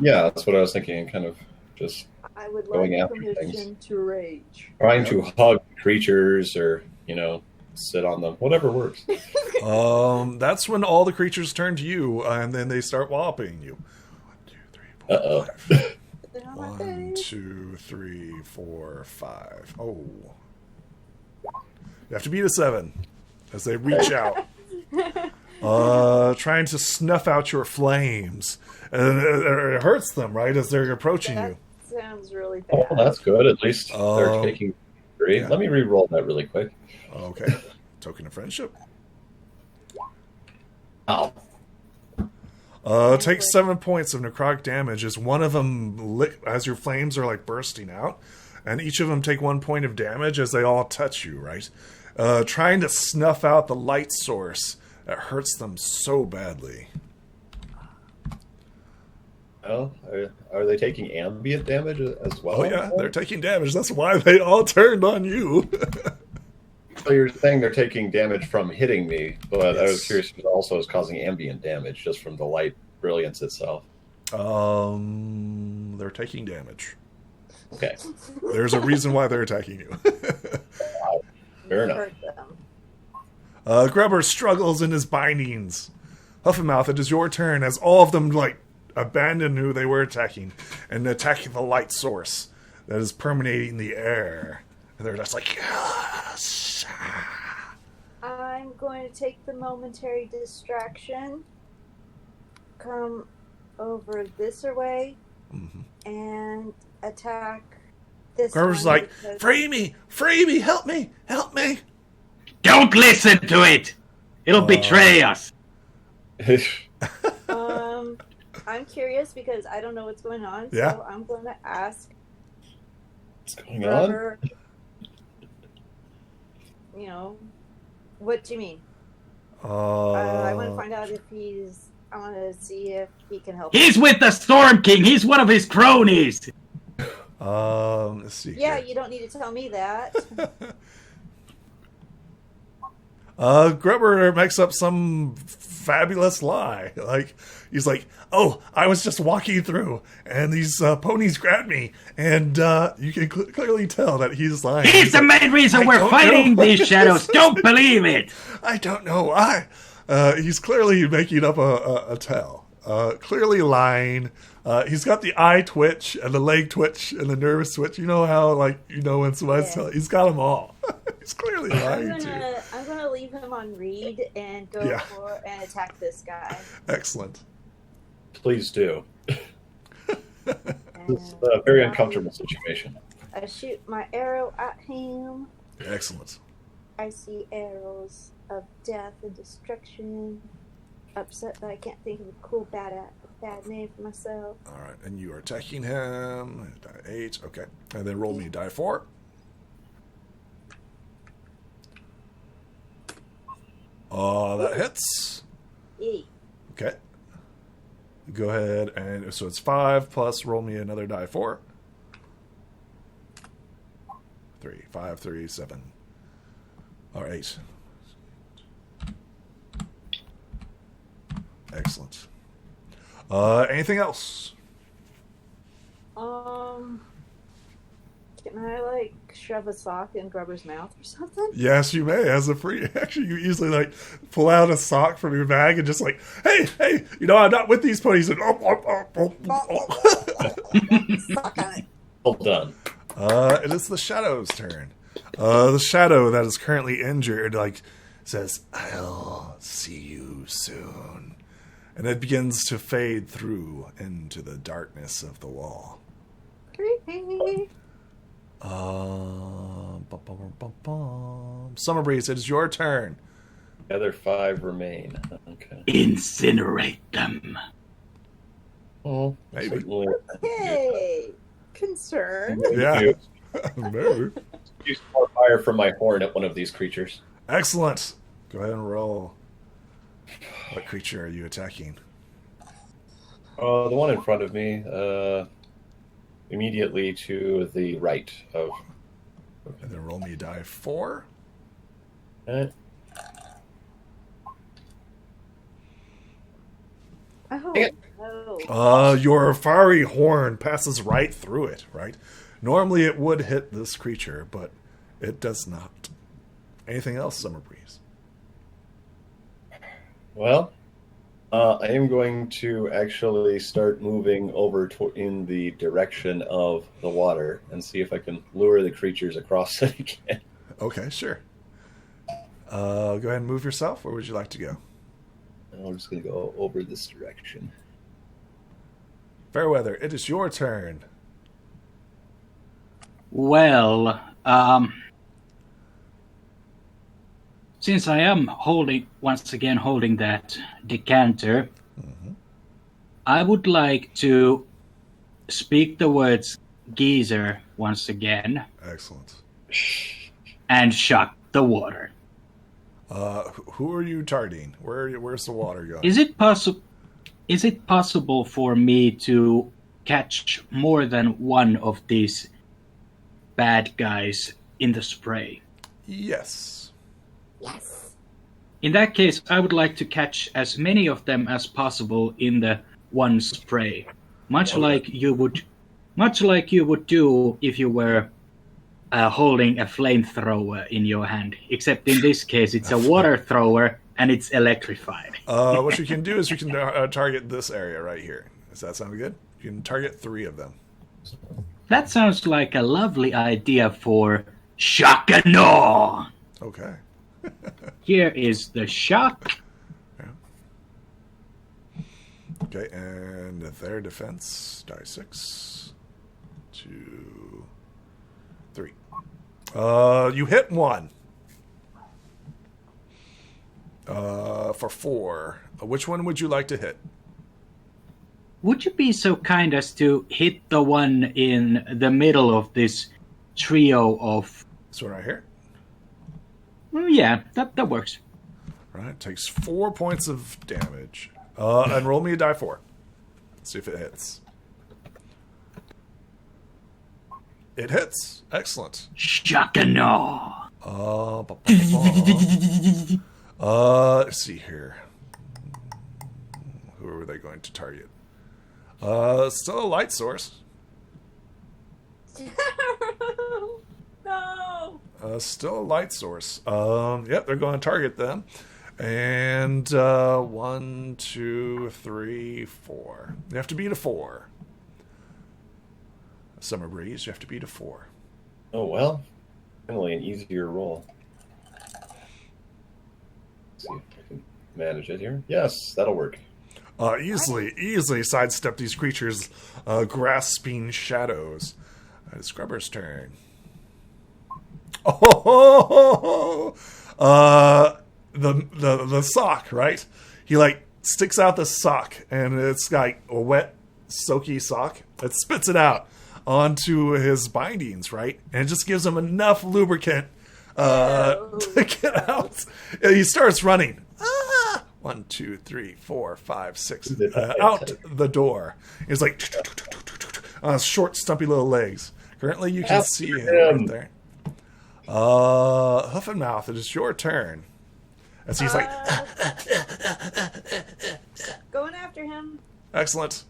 Yeah, that's what I was thinking. Kind of just I would Going like after permission things. to rage. trying to hug creatures or, sit on them. Whatever works. that's when all the creatures turn to you, and then they start walloping you. 1, 2, 3, 4, Uh-oh. 5. They're on my 1, face. 2, 3, 4, 5. Oh. You have to beat a 7 as they reach out. Trying to snuff out your flames. And it hurts them, right, as they're approaching That you. sounds really bad. Oh, that's good. At least they're taking 3. yeah. Let me re-roll that really quick. Okay. Token of friendship. Oh. Take 7 points of necrotic damage as one of them, as your flames are like bursting out, and each of them take 1 point of damage as they all touch you, right? Trying to snuff out the light source that hurts them so badly. Well, are they taking ambient damage as well? Oh yeah, they're taking damage. That's why they all turned on you. So you're saying they're taking damage from hitting me, but I was Yes. curious if it also is causing ambient damage just from the light brilliance itself. They're taking damage. Okay, There's a reason why they're attacking you. fair enough. Hurt them. Grubber struggles in his bindings. Huffenmouth, it is your turn as all of them like abandon who they were attacking and attacking the light source that is permeating the air. And they're just like, yes. I'm going to take the momentary distraction, come over this way, and attack this Grubber's one like, because- free me, help me. Don't listen to it! It'll betray us. I'm curious because I don't know what's going on, Yeah. so I'm going to ask What's going on? Grubber, what do you mean? I want to find out if I want to see if he can help. He's with the Storm King. He's one of his cronies. Let's see. Yeah, here. you don't need to tell me that. Grubber makes up some fabulous lie. Like, he's like, oh, I was just walking through, and these ponies grabbed me, and you can clearly tell that he's lying. He's the like, main reason "I we're don't fighting know." these shadows. Don't believe it. I don't know why. He's clearly making up a tale. Clearly lying. He's got the eye twitch and the leg twitch and the nervous twitch. You know how, like, when somebody's telling, he's got them all. He's clearly lying too. I'm gonna leave him on read and go Yeah. for and attack this guy. Excellent. Please do. And It's a very uncomfortable situation. I shoot my arrow at him. Excellent. I see arrows of death and destruction. Upset that I can't think of a cool bad name for myself. All right, and you are attacking him. Die 8. Okay, and then roll me die 4. That hits. E. Okay. Go ahead and so it's 5 plus roll me another die 4. 3, 5, 3, 7. All right. Excellent. Anything else? Can I shove a sock in Grubber's mouth or something? Yes, you may. As a free, actually, you easily pull out a sock from your bag and just hey, I'm not with these ponies. And Sock on it. Well done. It is the Shadow's turn. The Shadow that is currently injured, says, "I'll see you soon," and it begins to fade through into the darkness of the wall. Creepy. Summer Breeze, it is your turn. The other 5 remain. Okay. Incinerate them. Well, Maybe. certainly. Hey, concern. Yeah. Maybe. Use more fire from my horn at one of these creatures. Excellent. Go ahead and roll. What creature are you attacking? The one in front of me, immediately to the right of. And then roll me die 4. Eh, Oh, no. Your fiery horn passes right through it, right? Normally it would hit this creature, but it does not. Anything else, Summer Breeze? Well, I am going to actually start moving over in the direction of the water and see if I can lure the creatures across it again. Okay, sure. Go ahead and move yourself. Where would you like to go? I'm just going to go over this direction. Fairweather, it is your turn. Well, since I am once again holding that decanter, I would like to speak the words geyser once again Excellent. and shock the water. Who are you targeting? Where's the water going? Is it possible for me to catch more than one of these bad guys in the spray? Yes. Yes. In that case, I would like to catch as many of them as possible in the one spray, much like you would do if you were holding a flamethrower in your hand. Except in this case, it's a water thrower and it's electrified. What you can do is you can target this area right here. Does that sound good? You can target 3 of them. That sounds like a lovely idea for shock and awe. Okay. Here is the shock. Okay, and their defense, die 6, 2, 3. You hit 1. For 4. Which one would you like to hit? Would you be so kind as to hit the one in the middle of this trio of... This one right here. Yeah, that works. Right, takes 4 points of damage. And roll me a die 4. Let's see if it hits. It hits. Excellent. Shock and awe. Let's see here. Who are they going to target? Still a light source. No. Still a light source. Yep, they're going to target them. And 1, 2, 3, 4. You have to beat a 4. Summer Breeze, you have to beat a 4. Oh, well. Finally, an easier roll. Let's see if I can manage it here. Yes, that'll work. Easily sidestep these creatures' grasping shadows. It's Scrubber's turn. The sock, right? He like sticks out the sock, and it's like a wet, soaky sock. It spits it out onto his bindings, right? And it just gives him enough lubricant to get out. And he starts running. 1, 2, 3, 4, 5, 6 out the door. It's like on short, stumpy little legs. Currently, you can see him right there. Hoof and Mouth, it is your turn. As he's like, going after him. excellent.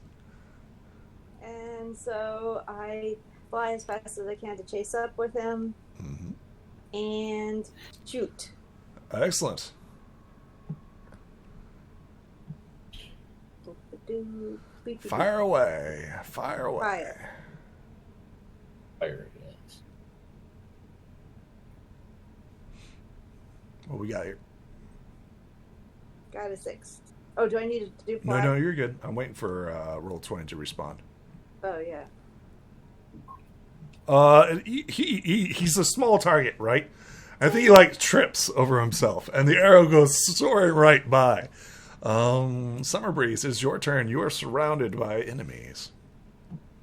And so I fly as fast as I can to chase up with him and shoot. Excellent. Fire away. Fire away. Fire, yes. What we got here? Got a 6. Oh, do I need to do 5? No, you're good. I'm waiting for roll 20 to respond. Oh, yeah. He's a small target, right? I think he like trips over himself, and the arrow goes soaring right by. Summer Breeze, it's your turn. You are surrounded by enemies.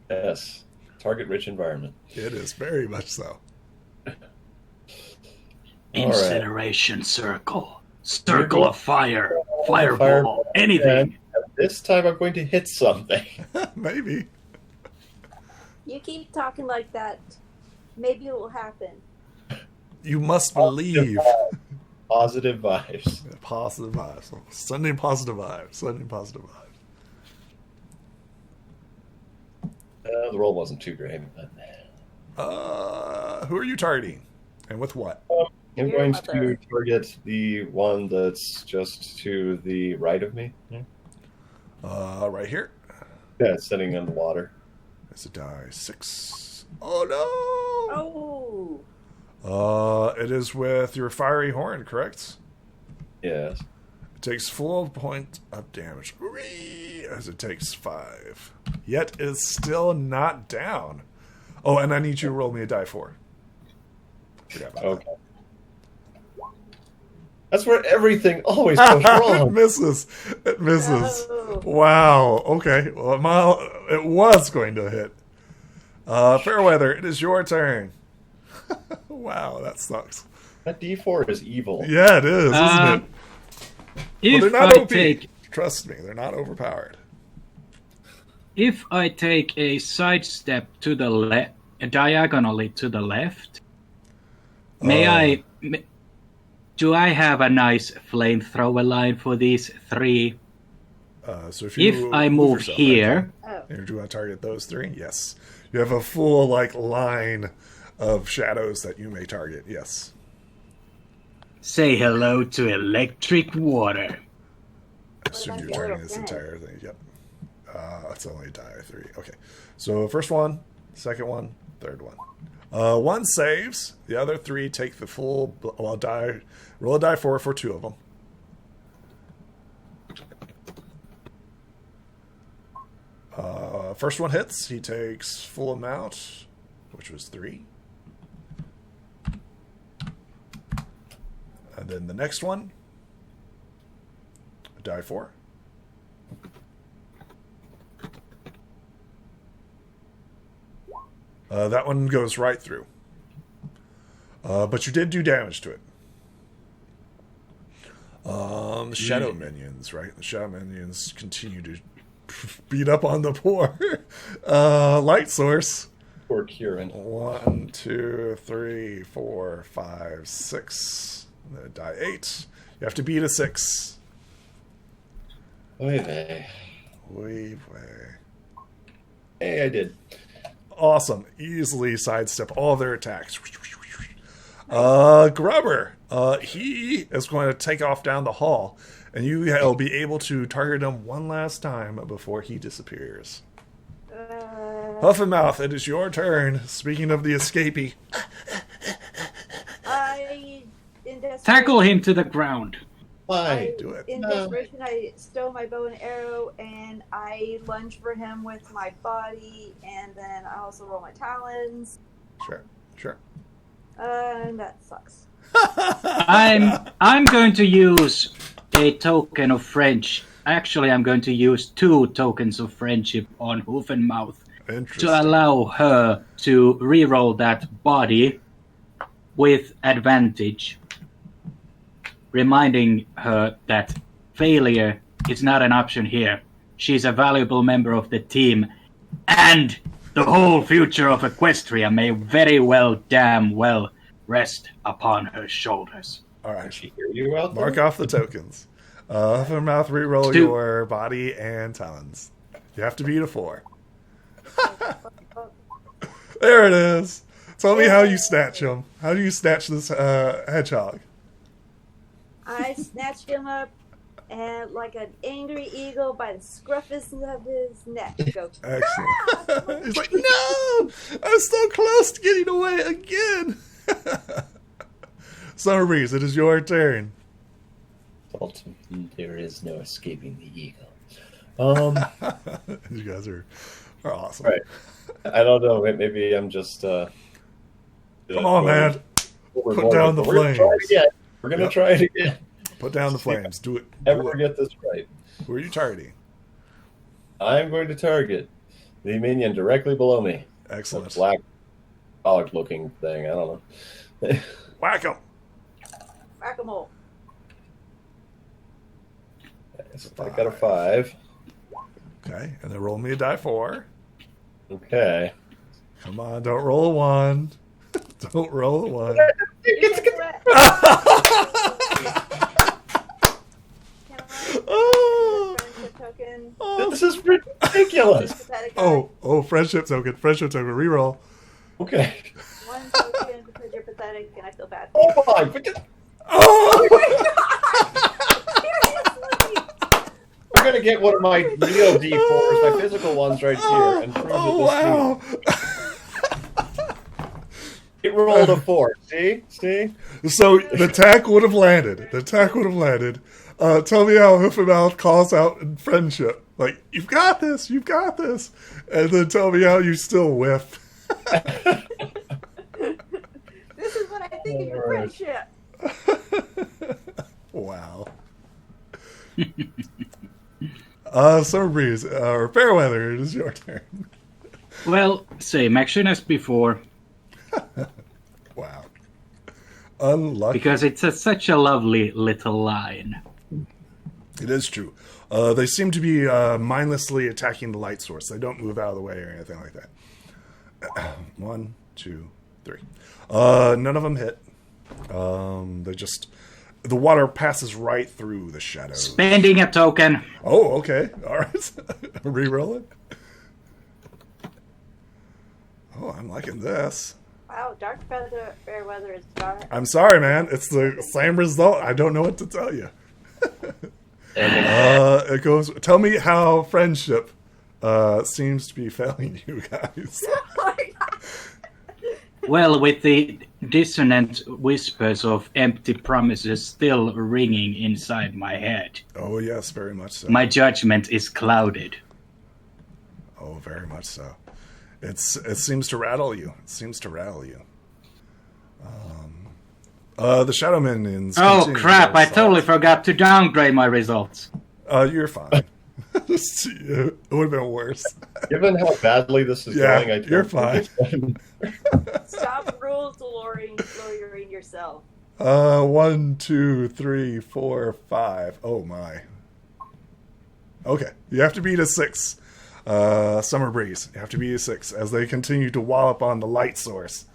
Yes. Target-rich environment. It is very much so. Incineration circle. Circle of fire. Fireball. Anything. And this time I'm going to hit something. Maybe. You keep talking like that. Maybe it will happen. You must believe. Positive vibes. Positive vibes. Sending positive vibes. Sending positive vibes. The roll wasn't too great. But... Who are you targeting? And with what? I'm Your going mother. to target the one that's just to the right of me. Yeah. Right here. Yeah, it's sitting in the water. It's a die 6. Oh Oh. no! It is with your fiery horn, correct? Yes. It takes full point of damage. Whee! As it takes 5. Yet is still not down. Oh, and I need you to roll me a die 4. Forgot about Okay. That's where everything always goes that. wrong. It misses. It misses. No. Wow. Okay. Well, it was going to hit. Fairweather, it is your turn. Wow, that sucks. That D4 is evil. Yeah, it is, isn't it? If But they're not I OP. take Trust me, they're not overpowered. if I take a sidestep to the left, diagonally to the left, do I have a nice flamethrower line for these 3? So if I move yourself here, Oh. back, do you want to target those 3? Yes. You have a full line of shadows that you may target. Yes. say hello to electric water. I assume you're targeting this entire thing. Yep. It's only a die 3. Okay. So first one, second one, third one. One saves. The other 3 take the full. Well, die. Roll a die 4 for 2 of them. First one hits. He takes full amount, which was 3. And then the next one, a die 4. That one goes right through. But you did do damage to it. The shadow minions, right? The shadow minions continue to beat up on the poor light source. Poor Kieran. 1, 2, 3, 4, 5, 6. Die 8. You have to beat a 6. Oy vey. Wee. Hey, I did. Awesome. Easily sidestep all their attacks. Grubber. He is going to take off down the hall, and you will be able to target him one last time before he disappears. Huff and Mouth, it is your turn. Speaking of the escapee. Tackle him to the ground. Why? Do it. In desperation, I stow my bow and arrow, and I lunge for him with my body, and then I also roll my talons. Sure. And that sucks. I'm going to use a token of French. Actually, I'm going to use 2 tokens of friendship on Hoof and Mouth Interesting. to allow her to reroll that body with advantage, reminding her that failure is not an option here. She's a valuable member of the team, and the whole future of Equestria may very well, damn well, rest upon her shoulders. All right. Did she hear you out there? Mark off the tokens. Huff and Mouth, reroll 2. your body and talons. You have to beat a 4. There it is. Tell me how you snatch him. How do you snatch this hedgehog? I snatched him up and like an angry eagle by the scruffest of his neck. Go. Excellent. He's like, no! I'm so close to getting away again! Summer Breeze, it is your turn. Ultimately, there is no escaping the eagle. You guys are awesome. Right. I don't know. Maybe I'm just. Come on, man. Put down the flames. We're going to try it again. Put down the flames. Do it. Never get this right. Who are you targeting? I'm going to target the minion directly below me. Excellent. Black dog looking thing. I don't know. Whack him. Whack-a-mole. I got a 5. Okay, and then roll me a die 4. Okay. Come on, don't roll a 1. Don't roll a 1. Oh. This is ridiculous. Oh, friendship token. Reroll. Okay. One token because you're pathetic and I feel bad. Oh my! Oh! I'm going to get one of my real D4s, my physical ones right here, and prove Oh, that this wow. it rolled a 4. See? So the attack would have landed. Tell me how Hoofmouth calls out in friendship. Like, you've got this. And then tell me how you still whiff. This is what I think of your friendship. Wow. Summer Breeze, or Fairweather, it is your turn. Well, same action as before. Wow. Unlucky. Because it's such a lovely little line. It is true. They seem to be mindlessly attacking the light source. They don't move out of the way or anything like that. 1, 2, 3. None of them hit. They just... The water passes right through the shadows. Spending a token. Oh, okay. All right. Reroll it. Oh, I'm liking this. Wow, Dark Feather Fairweather is dark. I'm sorry, man. It's the same result. I don't know what to tell you. It goes. Tell me how friendship seems to be failing you guys. Well, with the dissonant whispers of empty promises still ringing inside my head, Oh yes, very much so. my judgment is clouded. Oh, very much so. It seems to rattle you. The Shadow Minions. Oh continue crap, their I totally assault. forgot to downgrade my results. You're fine. It would have been worse. Given how badly this is Yeah, going, I don't you're think fine. Stop rules lawyering yourself. 1, 2, 3, 4, 5. Oh my. Okay, you have to beat a 6. Summer Breeze. You have to beat a 6 as they continue to wallop on the light source.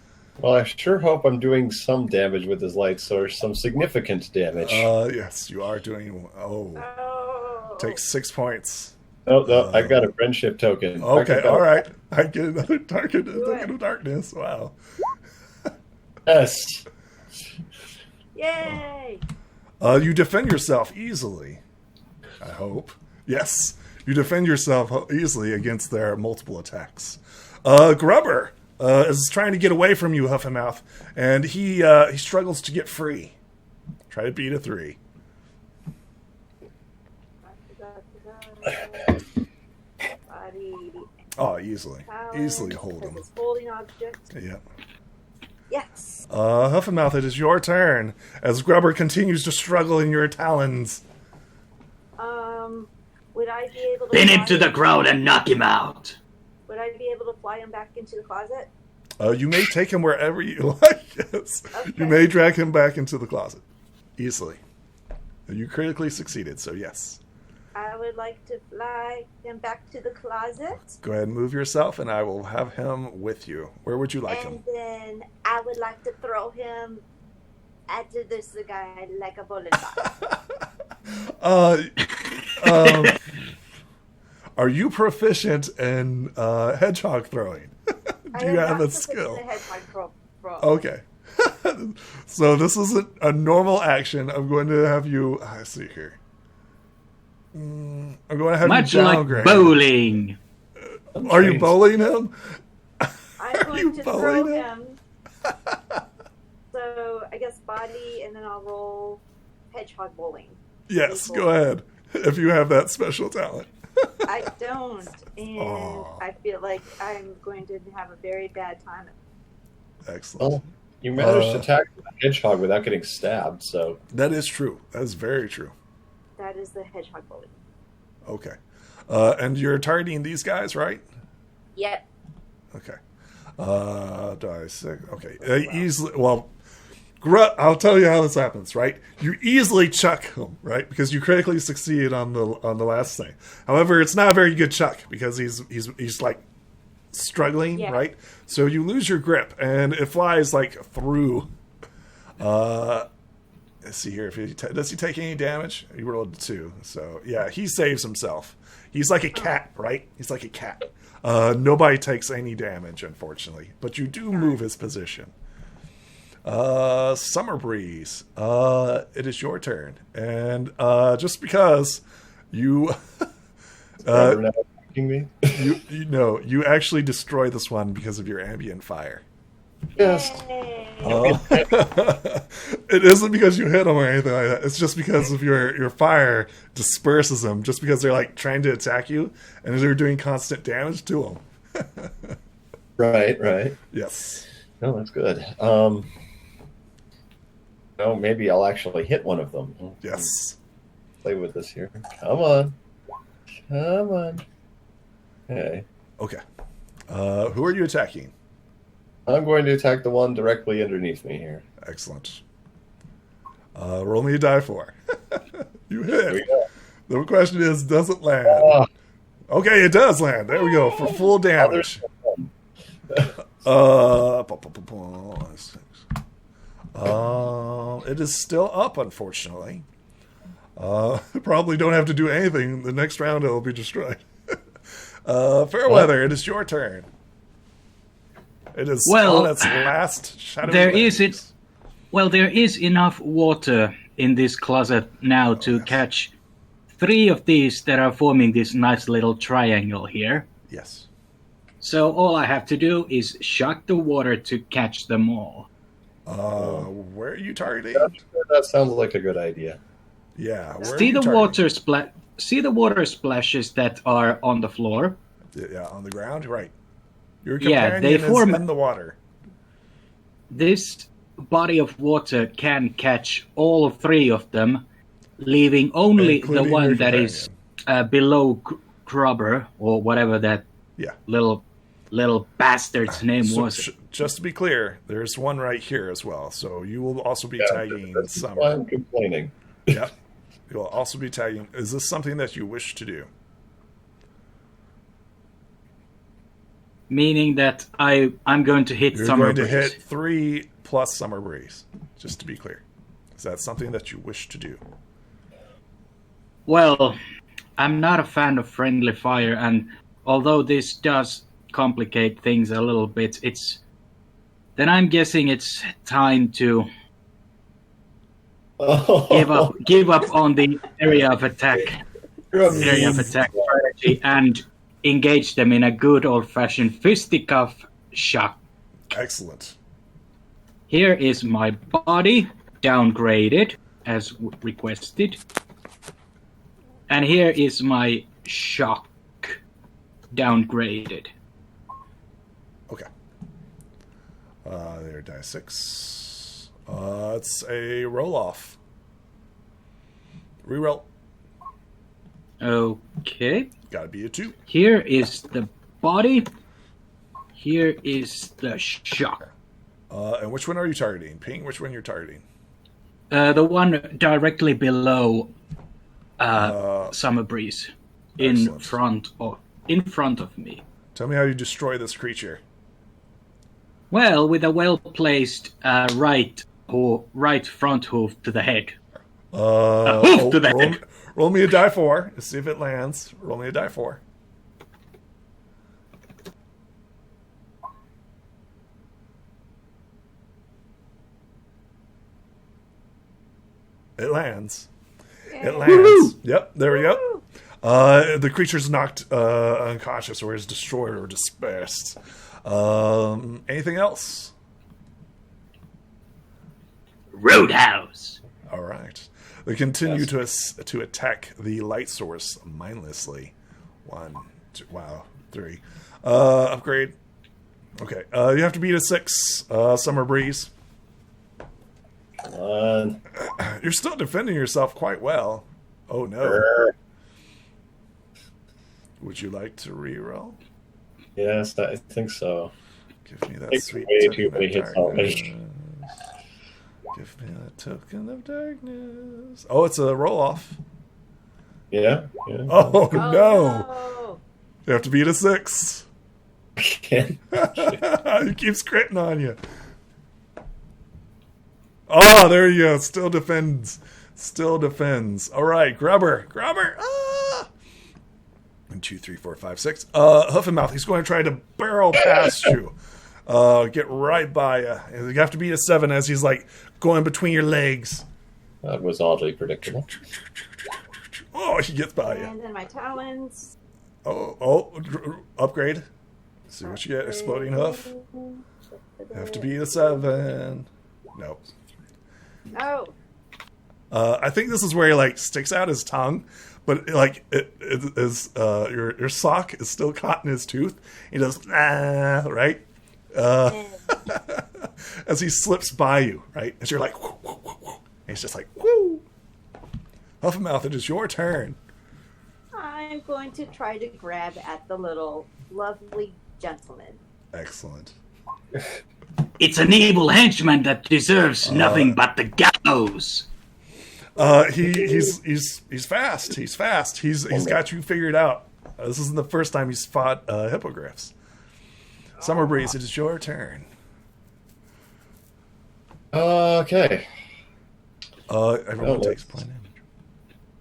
Well, I sure hope I'm doing some damage with this light source, some significant damage. Yes, you are doing. Oh, Oh. take 6 points. No, I got a friendship token. Okay, I all right. I get another token it. of darkness. Wow. Yes. Yay! You defend yourself easily. I hope. Yes, you defend yourself easily against their multiple attacks. Grubber is trying to get away from you, Huffmouth, and he struggles to get free. Try to beat a 3. Body. Oh, easily Talent, hold him. because it's holding object. Yep. Yes. Huffmouth, it is your turn as Grubber continues to struggle in your talons. Would I be able to Pin him fly to the ground and knock him out. Would I be able to fly him back into the closet? You may take him wherever you like. Yes, Okay. you may drag him back into the closet easily. You critically succeeded, so yes. I would like to fly him back to the closet. Go ahead and move yourself, and I will have him with you. Where would you like him? And then I would like to throw him at this guy like a bowling ball. Are you proficient in hedgehog throwing? Do you have a skill? Okay. So this isn't a normal action. I'm going to have you. I see here. I'm going to have Much you like downgrade. bowling. Are you bowling him? I'm you going to throw bowling him. So I guess body, and then I'll roll hedgehog bowling. Yes, go ahead. If you have that special talent. I don't, and Aw. I feel like I'm going to have a very bad time. Excellent. Well, you managed to attack the hedgehog without getting stabbed, so... That is true. That is very true. That is the hedgehog bowling. Okay. And you're targeting these guys, right? Yep. Okay. Die 6. Okay. Easily. Well, I'll tell you how this happens, right? You easily chuck him, right? Because you critically succeed on the last thing. However, it's not a very good chuck because he's like struggling, Yeah. right? So you lose your grip and it flies like through. Let's see here. If does he take any damage? He rolled 2, so yeah, he saves himself. He's like a cat, right? He's like a cat. Nobody takes any damage, unfortunately, but you do move his position. Summer Breeze, it is your turn, and just because You, Grubber now attacking me. you actually destroy this one because of your ambient fire. Yes. Yay. It isn't because you hit them or anything like that. It's just because of your fire disperses them. Just because they're like trying to attack you, and they're doing constant damage to them. Right. Yes. No, that's good. No, maybe I'll actually hit one of them. Yes. Play with this here. Come on. Okay. Okay. Who are you attacking? I'm going to attack the one directly underneath me here. Excellent. Roll me a die for. You Here we hit. go. The question is, does it land? Ah, Okay, it does land. There we go for full damage. It is still up, unfortunately. Probably don't have to do anything. The next round it'll be destroyed. Fairweather, it is your turn. It is on its last shadow. There is enough water in this closet now to catch 3 of these that are forming this nice little triangle here. Yes. So all I have to do is shock the water to catch them all. Where are you targeting? that sounds like a good idea. Yeah. Where are See you the targeting? water splashes that are on the floor? Yeah, on the ground, right. Your Yeah, companion they form- is in the water. This body of water can catch all 3 of them, leaving only the Including your one that is below Grubber, or whatever that Yeah. little bastard's name So, was. just to be clear, there's one right here as well. So you will also be tagging That's Summer. why I'm complaining. Yep. You will also be tagging. Is this something that you wish to do? Meaning that I'm going to hit You're Summer going to Breeze. hit 3 plus Summer Breeze. Just to be clear. Is that something that you wish to do? Well, I'm not a fan of friendly fire, and although this does complicate things a little bit, then I'm guessing it's time to give up on the area of attack strategy and engage them in a good old-fashioned fisticuff shock. Excellent. Here is my body downgraded as requested, and here is my shock downgraded. Okay. There, die 6. It's a roll-off. Reroll. Okay. Gotta be a 2. Here is the body. Here is the shock. And which one are you targeting? Ping, which one you're targeting? The one directly below Summer Breeze, in Excellent. front of me. Tell me how you destroy this creature. Well, with a well-placed right front hoof to the head. Hoof to the head. Roll me a die 4. Let's see if it lands. Roll me a die 4. It lands. It lands. Woo-hoo! Yep, there we go. The creature's knocked unconscious or is destroyed or dispersed. Anything else? Roadhouse. All right. They continue to attack the light source mindlessly. 1, 2, wow, 3. Upgrade. Okay. You have to beat a 6. Summer Breeze. Come on. You're still defending yourself quite well. Oh no. Grr. Would you like to reroll? Yes, I think so. Give me that Takes sweet way token too many of hits already. darkness. Give me that token of darkness. Oh, it's a roll off. Yeah. Oh, no. no. You have to beat a 6. Again. He keeps critting on you. Oh, there you go. Still defends. All right, Grubber. Ah! 1, 2, 3, 4, 5, 6. Hoof and Mouth. He's going to try to barrel past you. Get right by you. You have to beat a 7 as he's like going between your legs. That was oddly predictable. Oh, he gets by you. And then my talons. Upgrade. See what you get. Exploding hoof. Have to be a 7. No. Oh. I think this is where he like sticks out his tongue, but like it is your sock is still caught in his tooth. He does right as he slips by you, right? As you're like, whoo, whoo, whoo, whoo. And he's just like, whoo. Huffmouth, it is your turn. I'm going to try to grab at the little lovely gentleman. Excellent. It's an evil henchman that deserves nothing but the gallows. He's fast. He's fast. He's got you figured out. This isn't the first time he's fought hippogriffs. Summer Breeze, it is your turn. Okay. Everyone takes point damage.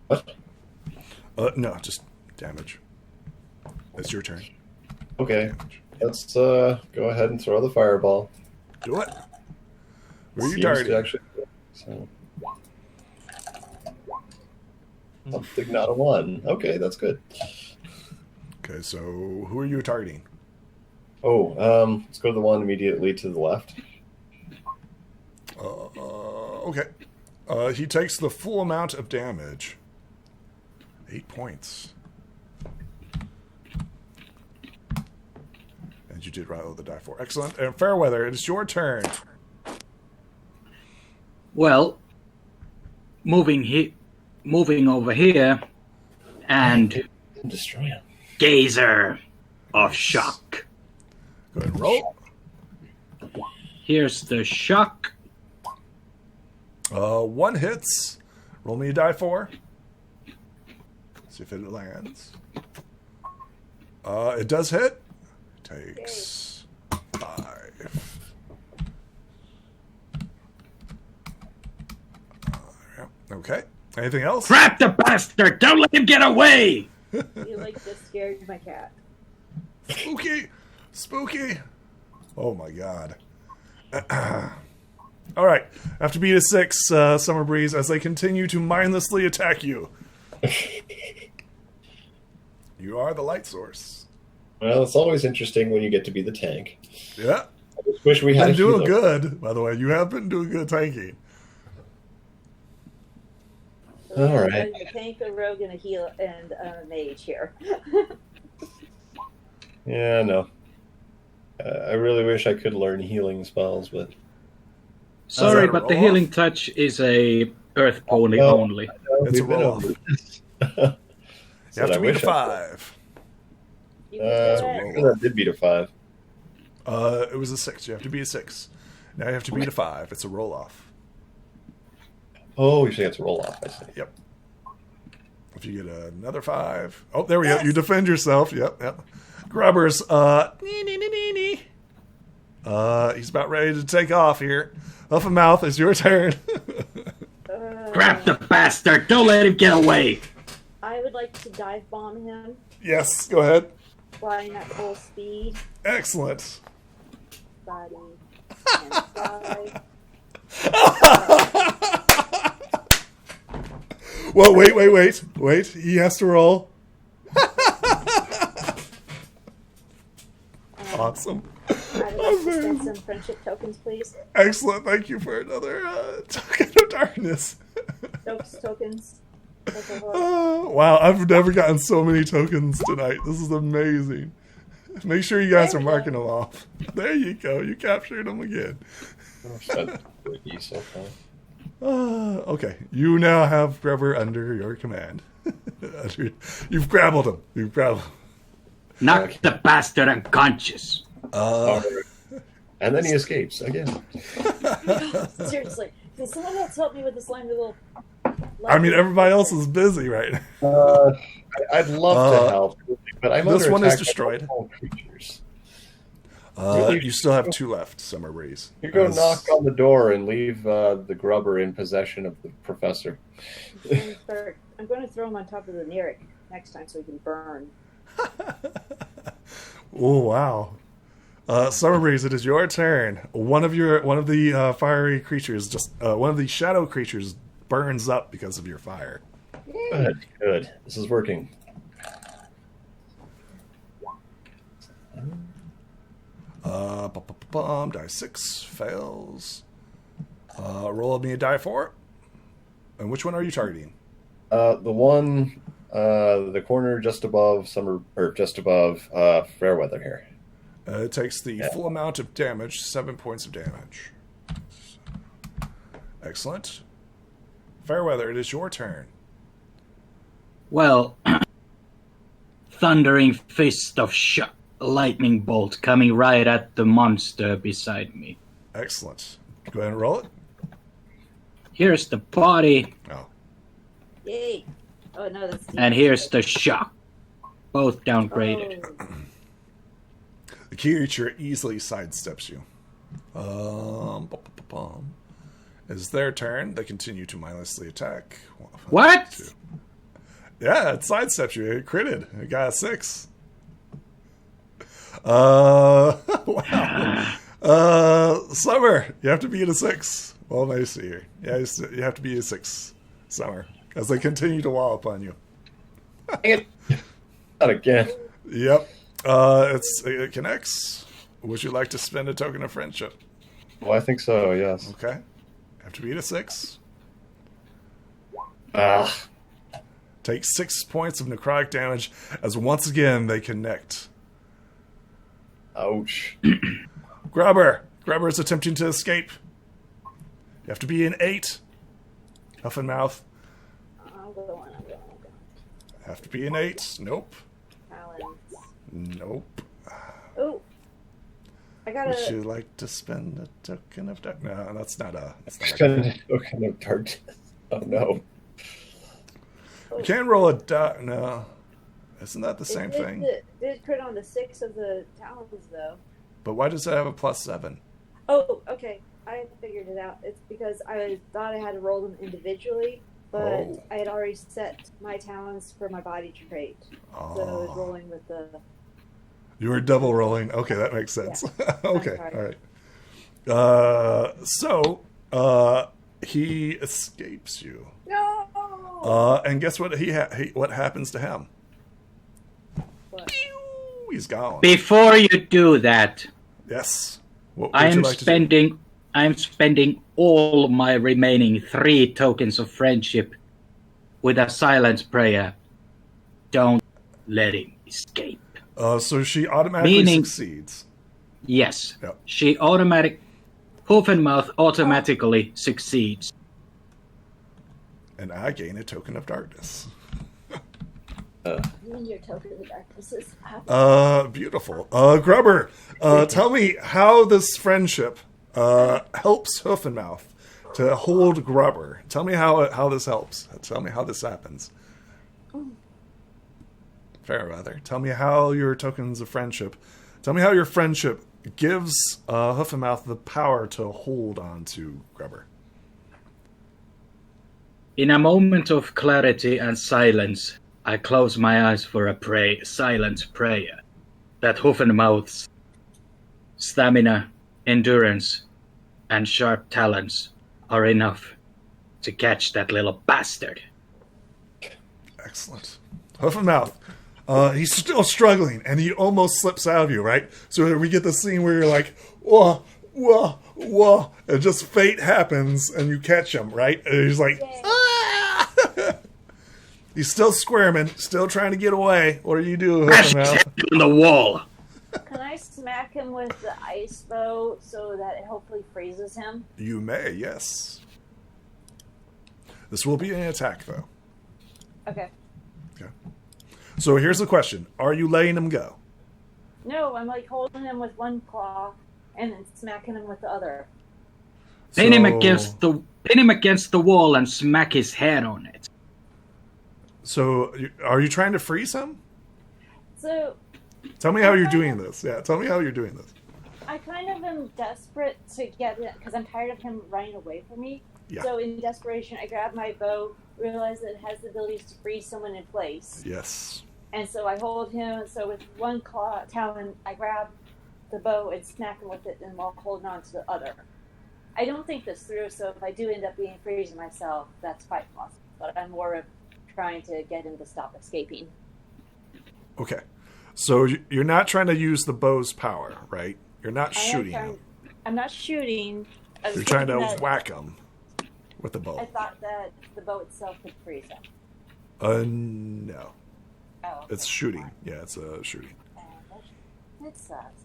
What? No, just damage. It's your turn. Okay. Let's go ahead and throw the fireball. Do it. Where are you Seems darting? to actually, so. Something not a 1. Okay, that's good. Okay, so who are you targeting? Let's go to the one immediately to the left. Okay. He takes the full amount of damage. 8 points. And you did roll the die for. Excellent. And Fairweather, it is your turn. Well, moving over here, and Destroy him. Gazer of Shock. Go ahead and roll. Here's the shock. 1 hits. Roll me a die for. See if it lands. It does hit. Takes 5. Okay. Anything else? Trap the bastard! Don't let him get away! You like just scared my cat. Spooky! Spooky! Oh my god. Alright. After beat a 6, Summer Breeze, as they continue to mindlessly attack you. You are the light source. Well, it's always interesting when you get to be the tank. Yeah. I just wish we had Been a doing healer. good, by the way. You have been doing good tanking. So All right. A tank, a rogue, and a heal and a mage here. Yeah, no. I really wish I could learn healing spells, but Sorry, that a but the roll-off? healing touch is a earth pony no. only. It's a we've been roll-off. over this. You have to beat a 5. You can do that. That did beat a 5. It was a 6. You have to beat a 6. Now you have to beat a 5. It's a roll-off. Oh, you say it's a roll off. I see. Yep. If you get another 5. Oh, there we go. You defend yourself. Yep. Grubbers, he's about ready to take off here. Huff and Mouth, it's your turn. Grab the bastard! Don't let him get away! I would like to dive bomb him, Yes, go ahead. flying at full speed. Excellent. Body and fly. Well, wait. He has to roll. Awesome. I would like to spend some friendship tokens, please. Excellent. Thank you for another token of darkness. Tokens. Wow, I've never gotten so many tokens tonight. This is amazing. Make sure you guys are marking them off. There you go. You captured them again. That's pretty so far. Okay, you now have Trevor under your command. You've grappled him. Knock the bastard unconscious. And then he escapes again. Seriously, can someone else help me with this slimy little... I mean, everybody else is busy right now. I'd love to help, but I'm this under one is attack by destroyed. multiple creatures. You still have 2 left, Summer Breeze. You go knock on the door and leave the grubber in possession of the professor. I'm going to throw him on top of the Neric next time so he can burn. Oh wow, Summer Breeze, it is your turn. One of the fiery creatures, one of the shadow creatures, burns up because of your fire. Yay. Good. This is working. Die 6 fails. Roll me a die 4. And which one are you targeting? The one, the corner just above Fairweather here. It takes the full amount of damage, 7 points of damage. Excellent. Fairweather, it is your turn. Well, thundering fist of lightning bolt coming right at the monster beside me. Excellent. Go ahead and roll it. Here's the body, Oh. Yay. Oh, no, that's... and here's the shock. Both downgraded. Oh. The creature easily sidesteps you. It's their turn. They continue to mindlessly attack. What? 2. Yeah, it sidesteps you. It critted. It got a 6. Wow. Summer, you have to be at a 6. Well, let me see here. Yeah, you have to be a 6, Summer, as they continue to wallop on you. Dang it. Not again. Yep. It connects. Would you like to spend a token of friendship? Well, I think so, yes. Okay. Have to be at a 6. Take 6 points of necrotic damage as once again they connect. Ouch. Grubber is attempting to escape. You have to be an 8. Huff and mouth. I'm going. Have to be an 8. Nope. Talons. Nope. Oh. I got Would you a... like to spend a token of dark? No, that's not a. Spend a token of darkness. Oh no. You can't roll a die. No, isn't that the same thing? It did crit on the 6 of the talons, though. But why does it have a +7? Oh, okay. I figured it out. It's because I thought I had to roll them individually, but Oh. I had already set my talents for my body trait. Oh. So I was rolling with the... You were double rolling. Okay, that makes sense. Yeah. Okay, I'm all right. So he escapes you. No! And guess what? What happens to him? What? Pew! He's gone. Before you do that, Yes. What would you like to do? I'm spending all my remaining 3 tokens of friendship with a silent prayer. Don't let him escape. So she automatically succeeds. Yes. Yep. Hoofenmouth automatically succeeds. And I gain a token of darkness. You and your token of darkness is happy. Beautiful. Grubber, tell me how this friendship helps Hoofenmouth to hold Grubber. Tell me how this helps. Tell me how this happens. Fairweather, tell me how your tokens of friendship. Tell me how your friendship gives Hoofenmouth the power to hold on to Grubber. In a moment of clarity and silence, I close my eyes for a silent prayer that Hoofenmouth's stamina, endurance, and sharp talons are enough to catch that little bastard. Excellent. Hoofenmouth, he's still struggling, and he almost slips out of you, right? So we get the scene where you're like, whoa, whoa, whoa, and just fate happens, and you catch him, right? And he's like, ah! He's still squirming, still trying to get away. What do you do, Hoofenmouth? On the wall. Can I smack him with the ice bow so that it hopefully freezes him? You may, yes. This will be an attack, though. Okay. Okay. So here's the question. Are you letting him go? No, I'm like holding him with one claw and then smacking him with the other. Pin him against the wall and smack his head on it. So are you trying to freeze him? So Tell me how you're doing this. Yeah, tell me how you're doing this. I kind of am desperate to get it because I'm tired of him running away from me. Yeah. So in desperation, I grab my bow, realize that it has the ability to freeze someone in place. Yes. And so I hold him. So with one claw talon, I grab the bow and smack him with it, and while holding on to the other. I don't think this through. So if I do end up being freezing myself, that's quite possible. But I'm more of trying to get him to stop escaping. Okay. So you're not trying to use the bow's power, right? You're not shooting him. I'm not shooting. You're trying to whack him with the bow. I thought that the bow itself could freeze him. No. Oh, okay. It's shooting. Yeah, it's shooting. It sucks.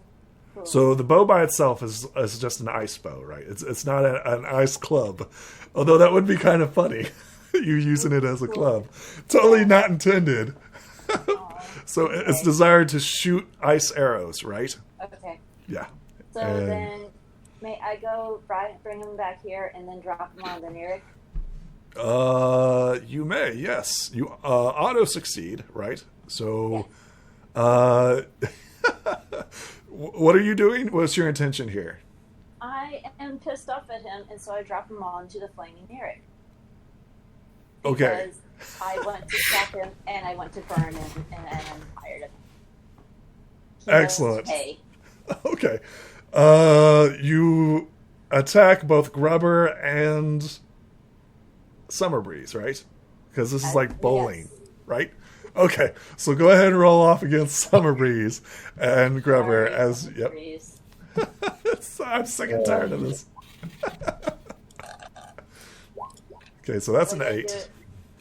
Cool. So the bow by itself is just an ice bow, right? It's not an ice club. Although that would be kind of funny. You using it as a club. Totally not intended. So it's desired to shoot ice arrows, right? Okay. Yeah. So then, may I go bring him back here and then drop him on the Neric? You may, yes. You auto succeed, right? So, what are you doing? What's your intention here? I am pissed off at him, and so I drop him onto the flaming Neric. Okay. Because I want to attack him, and I want to burn him, and I'm tired of him. Excellent. Hey. Okay. You attack both Grubber and Summer Breeze, right? Because this is like bowling, right? Okay, so go ahead and roll off against Summer Breeze and Grubber as yep. I'm sick and tired of this. Okay, so that's an 8.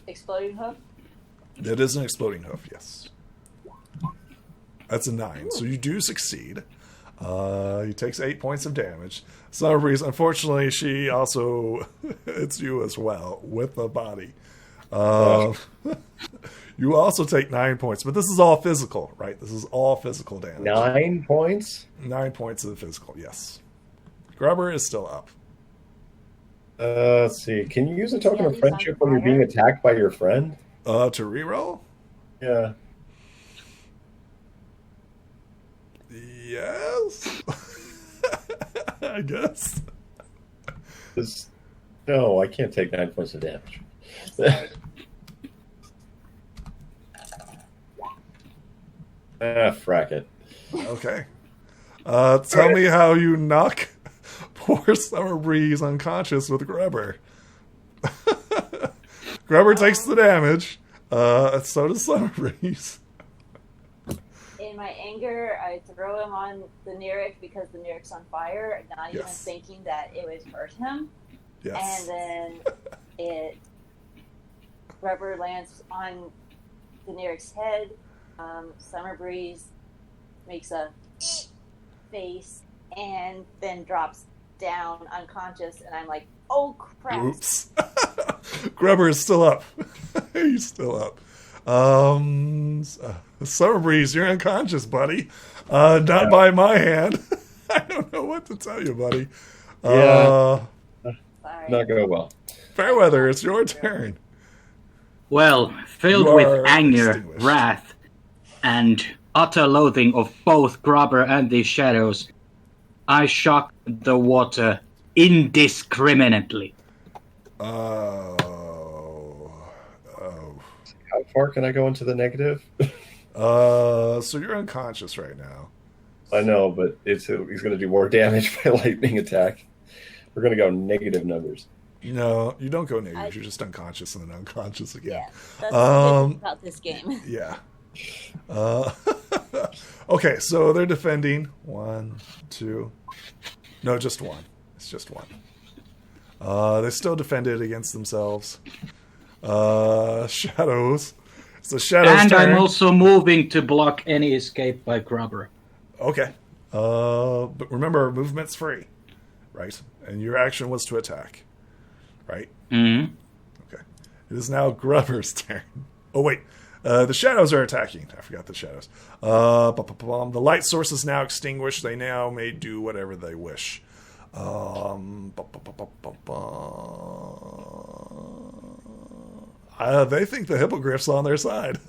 Exploding hoof? It is an exploding hoof, yes. That's a 9. So you do succeed. He takes 8 points of damage. Summer Breeze, unfortunately, she also hits you as well with the body. You also take 9 points, but this is all physical, right? This is all physical damage. 9 points? 9 points of the physical, yes. Grubber is still up. Let's see. Can you use a token of friendship when you're being attacked by your friend? To reroll? Yeah. Yes. I guess. No, I can't take 9 points of damage. Frack it. Okay. Tell me how you knock poor Summer Breeze unconscious with Grubber. Grubber takes the damage. So does Summer Breeze. In my anger, I throw him on the Neric because the Neric's on fire, not even thinking that it would hurt him. Yes. And then Grubber lands on the Neric's head. Summer Breeze makes a face and then drops down unconscious, and I'm like, oh crap. Oops. Grubber is still up. He's still up. Summer Breeze, you're unconscious, buddy. Not by my hand. I don't know what to tell you, buddy. Yeah. Sorry. Not going well. Fairweather, it's your turn. Well, filled You with are anger, extinguished. wrath, and utter loathing of both Grubber and the shadows, I shock the water indiscriminately. Oh. How far can I go into the negative? So you're unconscious right now. I know, but he's going to do more damage by lightning attack. We're going to go negative numbers. No, you don't go negative. You're just unconscious and then unconscious again. Yeah, that's the thing about this game. Yeah. Okay, so they're defending. 1, 2. No, just 1. It's just 1. They still defended against themselves. Shadows. It's the shadows' And turn. I'm also moving to block any escape by Grubber. Okay. But remember, movement's free, right? And your action was to attack, right? Mm-hmm. Okay. It is now Grubber's turn. Oh, wait. The shadows are attacking. I forgot the shadows. The light source is now extinguished. They now may do whatever they wish. They think the hippogriff's on their side.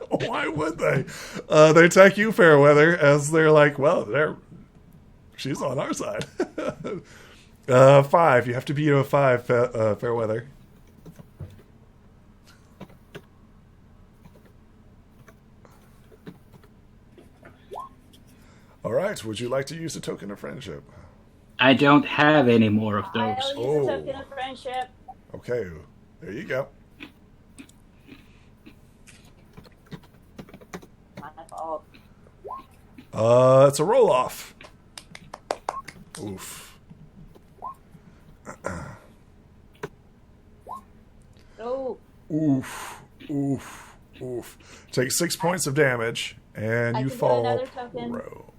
Why would they? They attack you, Fairweather, as they're like, well, she's on our side. 5. You have to beat a 5, Fairweather. All right. Would you like to use a token of friendship? I don't have any more of those. I'll use a token of friendship. Okay. There you go. fault. It's a roll off. Oof. Oh, Oof. Oof. Oof. Take 6 points of damage, and I you can do fall. another token. Row.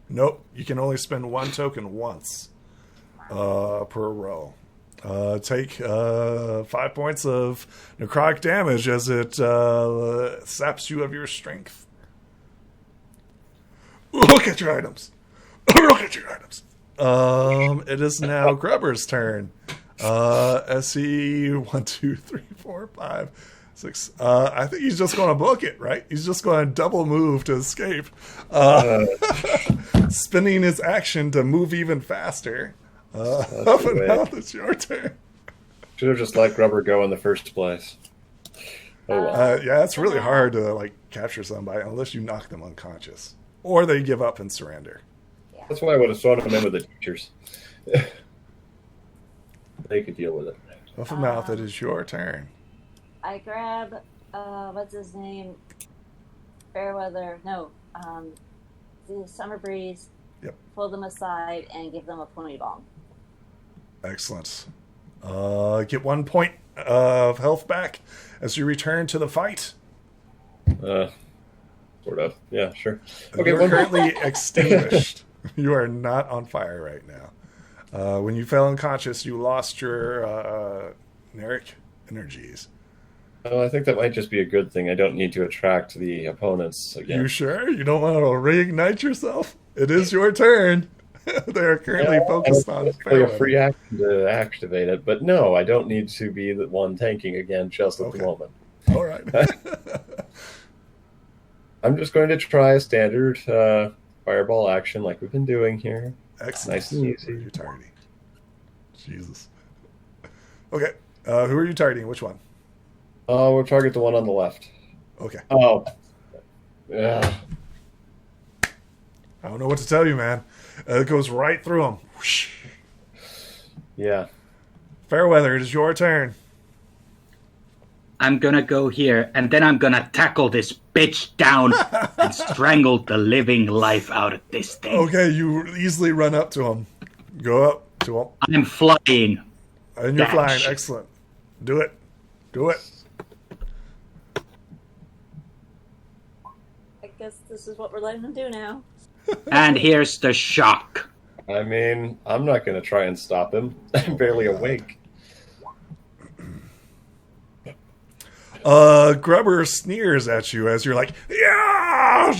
Nope. You can only spend 1 token once per row. Take 5 points of necrotic damage as it saps you of your strength. Look at your items. Look at your items. It is now Grubber's turn. As he 1, 2, 3, 4, 5, 6. I think he's just going to book it, right? He's just going to double move to escape, spinning his action to move even faster. Up and out, it's your turn. Should have just let Grubber go in the first place. Oh well. Yeah, it's really hard to like capture somebody unless you knock them unconscious or they give up and surrender. That's why I would have thrown him in with the teachers. They could deal with it. Off mouth, it is your turn. I grab, what's his name? Fairweather. No, the Summer Breeze. Yep. Pull them aside and give them a pony bomb. Excellent. Get 1 point of health back as you return to the fight. Sort of. Yeah, sure. Okay, You're currently extinguished. You are not on fire right now. When you fell unconscious, you lost your Neric energies. Oh, I think that might just be a good thing. I don't need to attract the opponents again. You sure? You don't want to reignite yourself? It is your turn. They are currently focused on a free action to activate it, but no, I don't need to be the one tanking again just at the moment. All right. I'm just going to try a standard fireball action like we've been doing here. Excellent. Nice and easy. Who are you targeting? Jesus. Okay. Who are you targeting? Which one? We'll target the one on the left. Okay. Oh. Yeah. I don't know what to tell you, man. It goes right through him. Whoosh. Yeah. Fairweather, it is your turn. I'm gonna go here, and then I'm gonna tackle this bitch down and strangle the living life out of this thing. Okay, you easily run up to him. Go up to him. I'm flying. And you're Dash. flying. Excellent. Do it. Do it. I guess this is what we're letting them do now. And here's the shock. I mean, I'm not going to try and stop him. I'm barely awake. Grubber sneers at you as you're like, yeah!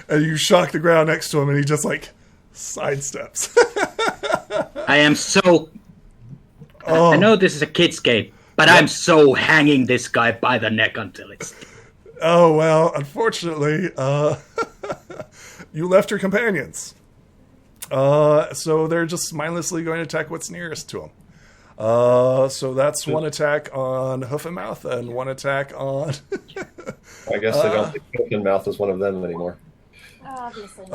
And you shock the ground next to him and he just like sidesteps. I am so... Oh. I know this is a kid's game, but I'm so hanging this guy by the neck until it's... Oh, well, unfortunately, you left your companions. So they're just mindlessly going to attack what's nearest to them. So that's one attack on Hoof and Mouth and one attack on... I guess I don't think Hoof and Mouth is one of them anymore. Obviously.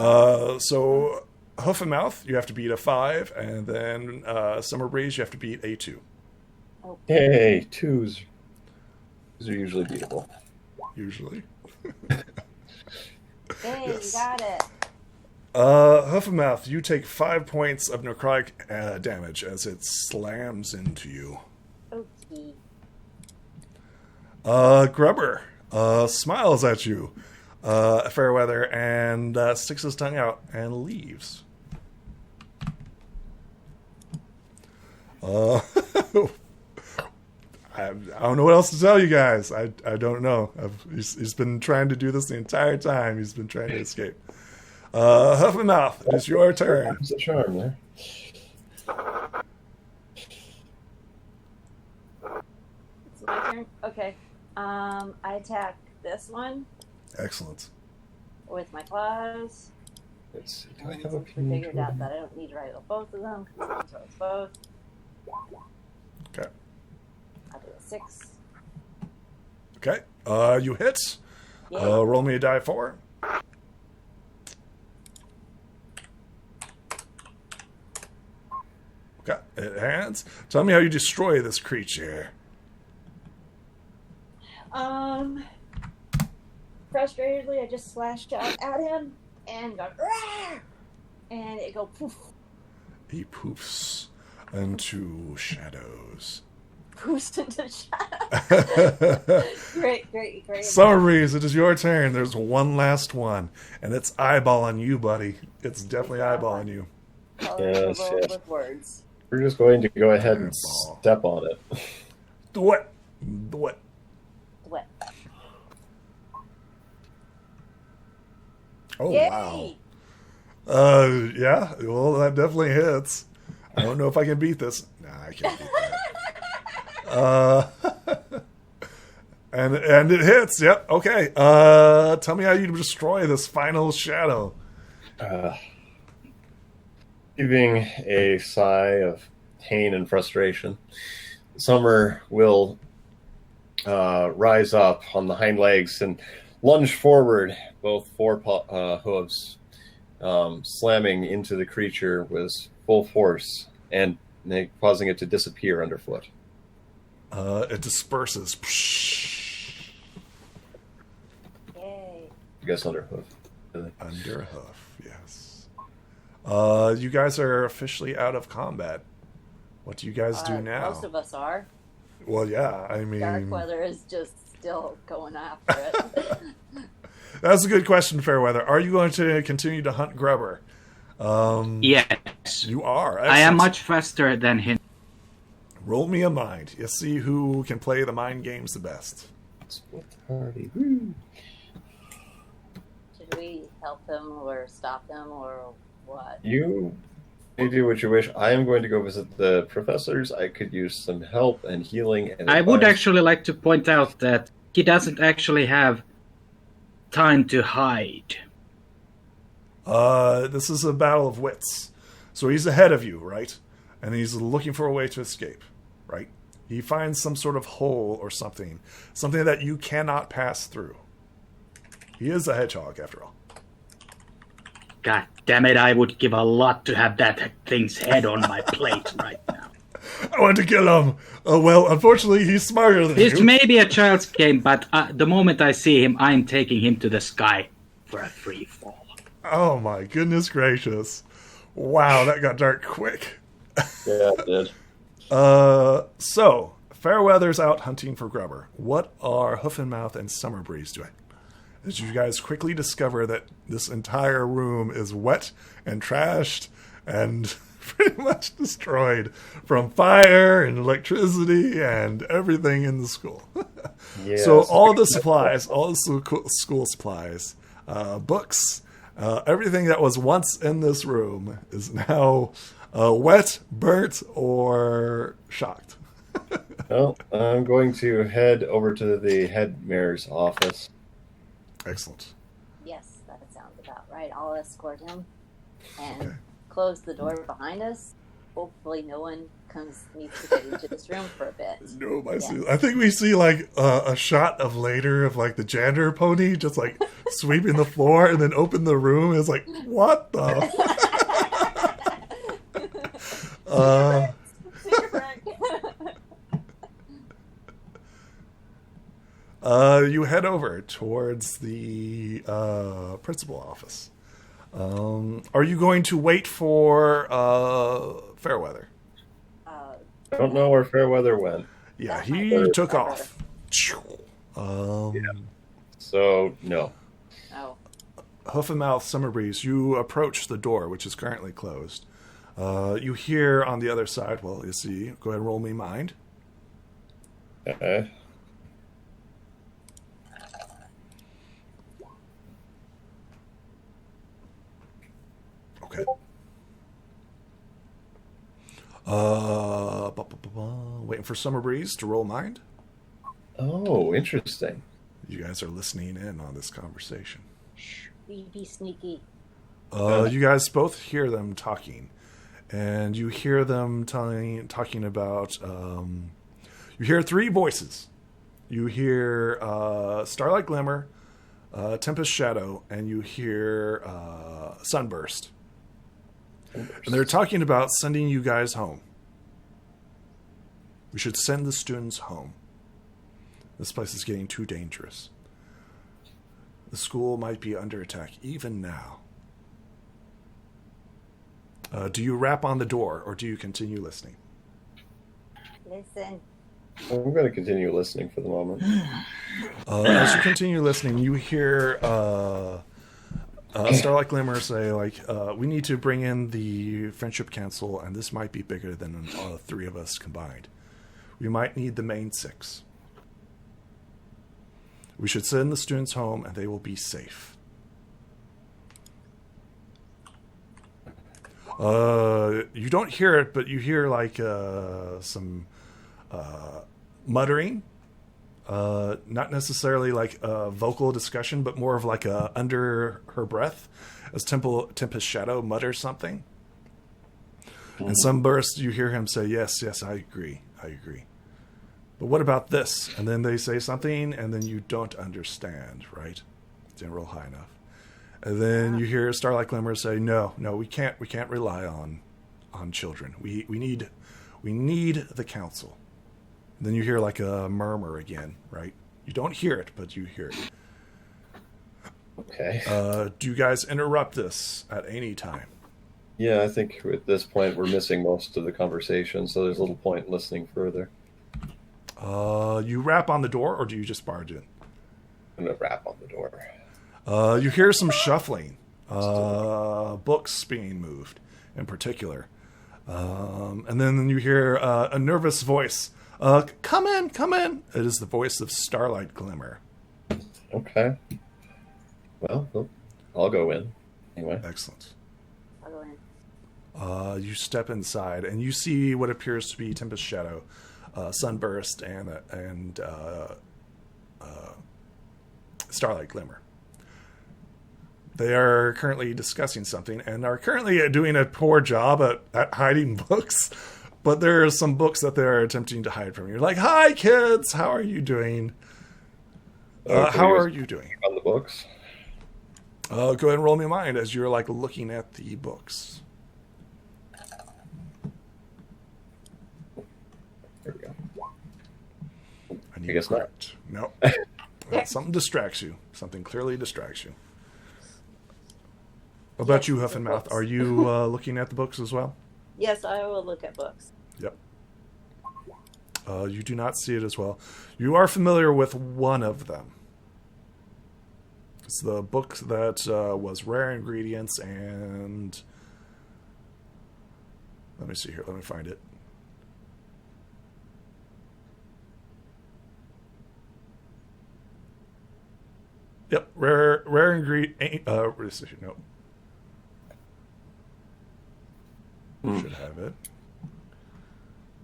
So Hoof and Mouth, you have to beat a 5, and then Summer Breeze, you have to beat a 2. Hey, twos. Twos are usually beatable. Usually. Hey, yes. you got it. Hoof and Mouth, you take 5 points of necrotic damage as it slams into you. Okay. Grubber smiles at you, Fairweather, and sticks his tongue out and leaves. I don't know what else to tell you guys. I don't know. He's been trying to do this the entire time. He's been trying to escape. Huff and Mouth, it is your turn. It's a charm there. It's my turn. Okay. I attack this one Excellent. with my claws. Let's see. Do I have I a figured out that I don't need to write both of them because it's both. Okay. I'll do a 6. Okay. You hit. Yeah. Roll me a die 4. Okay. It hands. Tell me how you destroy this creature. frustratedly, I just slashed out at him and go, "Rah!" And it go poof. He poofs into shadows. Poofs into shadow. Great. Summer Breeze, it is your turn. There's one last one, and it's eyeballing you, buddy. It's definitely eyeballing you. Yes. With words. We're just going to go ahead and Airball. step on it. Do it. What? Oh, Yay! wow. Yeah, well, that definitely hits. I don't know if I can beat this. Nah, I can't beat that. And it hits. Yep. Okay. Tell me how you destroy this final shadow. Heaving a sigh of pain and frustration, Summer will rise up on the hind legs and lunge forward, both hooves slamming into the creature with full force and causing it to disappear underfoot. It disperses. Yay. I guess underhoof. Under a hoof, yes. You guys are officially out of combat. What do you guys do now? Most of us are. Well, yeah, I mean... Darkweather is just still going after it. That's a good question, Fairweather. Are you going to continue to hunt Grubber? Yes. You are. I am Excellent. much faster than him. Roll me a mind. You see who can play the mind games the best. Split party. Woo. Should we help him or stop him or what? You may do what you wish. I am going to go visit the professors. I could use some help and healing. And I would advice. actually like to point out that he doesn't actually have time to hide. This is a battle of wits. So he's ahead of you, right? And he's looking for a way to escape, right? He finds some sort of hole or something that you cannot pass through. He is a hedgehog, after all. God damn it, I would give a lot to have that thing's head on my plate right now. I want to kill him. Oh, well, unfortunately, he's smarter than This you. may be a child's game, but the moment I see him, I'm taking him to the sky for a free fall. Oh, my goodness gracious. Wow, that got dark quick. Yeah, it did. So, Fairweather's out hunting for Grubber. What are Hoof and Mouth and Summer Breeze doing? As you guys quickly discover that this entire room is wet and trashed and pretty much destroyed from fire and electricity and everything in the school. Yes. So all the supplies, all the school supplies, books, everything that was once in this room is now wet, burnt, or shocked. Well, I'm going to head over to the head mayor's office. Excellent. Yes, that sounds about right. I'll escort him and close the door behind us. Hopefully no one needs to get into this room for a bit. No, Yes. I think we see like a shot of later of like the janitor pony just like sweeping the floor and then open the room. It's like, what the? You head over towards the principal office. Are you going to wait for Fairweather? I don't know where Fairweather went. Yeah, That might he be took clever. off. So, no. Oh, Hoof and Mouth, Summer Breeze, you approach the door, which is currently closed. You hear on the other side, well, you see, go ahead and roll me mind. Okay. Okay. Waiting for Summer Breeze to roll mind. Oh, interesting. You guys are listening in on this conversation. be sneaky. You guys both hear them talking, and you hear them talking about. You hear three voices. You hear Starlight Glimmer, Tempest Shadow, and you hear Sunburst. And they're talking about sending you guys home. We should send the students home. This place is getting too dangerous. The school might be under attack even now. Do you rap on the door, or do you continue listening? Listen. I'm going to continue listening for the moment. As you continue listening, you hear Starlight Glimmer say, like, we need to bring in the Friendship Council, and this might be bigger than three of us combined. We might need the main six. We should send the students home, and they will be safe. You don't hear it, but you hear, like, some muttering. Not necessarily like a vocal discussion, but more of like a under her breath as Tempest Shadow mutters something. And some bursts you hear him say, yes, I agree. But what about this? And then they say something, and then you don't understand, right? Didn't roll high enough. And then you hear Starlight Glimmer say, no, we can't rely on children. We need the council. And then you hear like a murmur again, right? You don't hear it, but you hear it. Okay. Do you guys interrupt this at any time? Yeah, I think at this point we're missing most of the conversation, so there's little point in listening further. You rap on the door, or do you just barge in? I'm going to rap on the door. You hear some shuffling. Books being moved, in particular. And then you hear a nervous voice. Come in. It is the voice of Starlight Glimmer. Okay. Well, I'll go in. Anyway. Excellent. I'll go in. You step inside, and you see what appears to be Tempest Shadow, Sunburst, and Starlight Glimmer. They are currently discussing something, and are currently doing a poor job at hiding books. But there are some books that they're attempting to hide from you. Like, hi, kids! How are you doing? How are you doing? On the books? Go ahead and roll me a mind as you're, like, looking at the books. There we go. I need I guess correct. No. Something distracts you. Something clearly distracts you. What about you, Huff and Mouth? Are you looking at the books as well? Yes, I will look at books. Yep. You do not see it as well. You are familiar with one of them. It's the book that was Rare Ingredients and... Let me see here. Let me find it. Yep. Rare Ingredient... no. Should have it.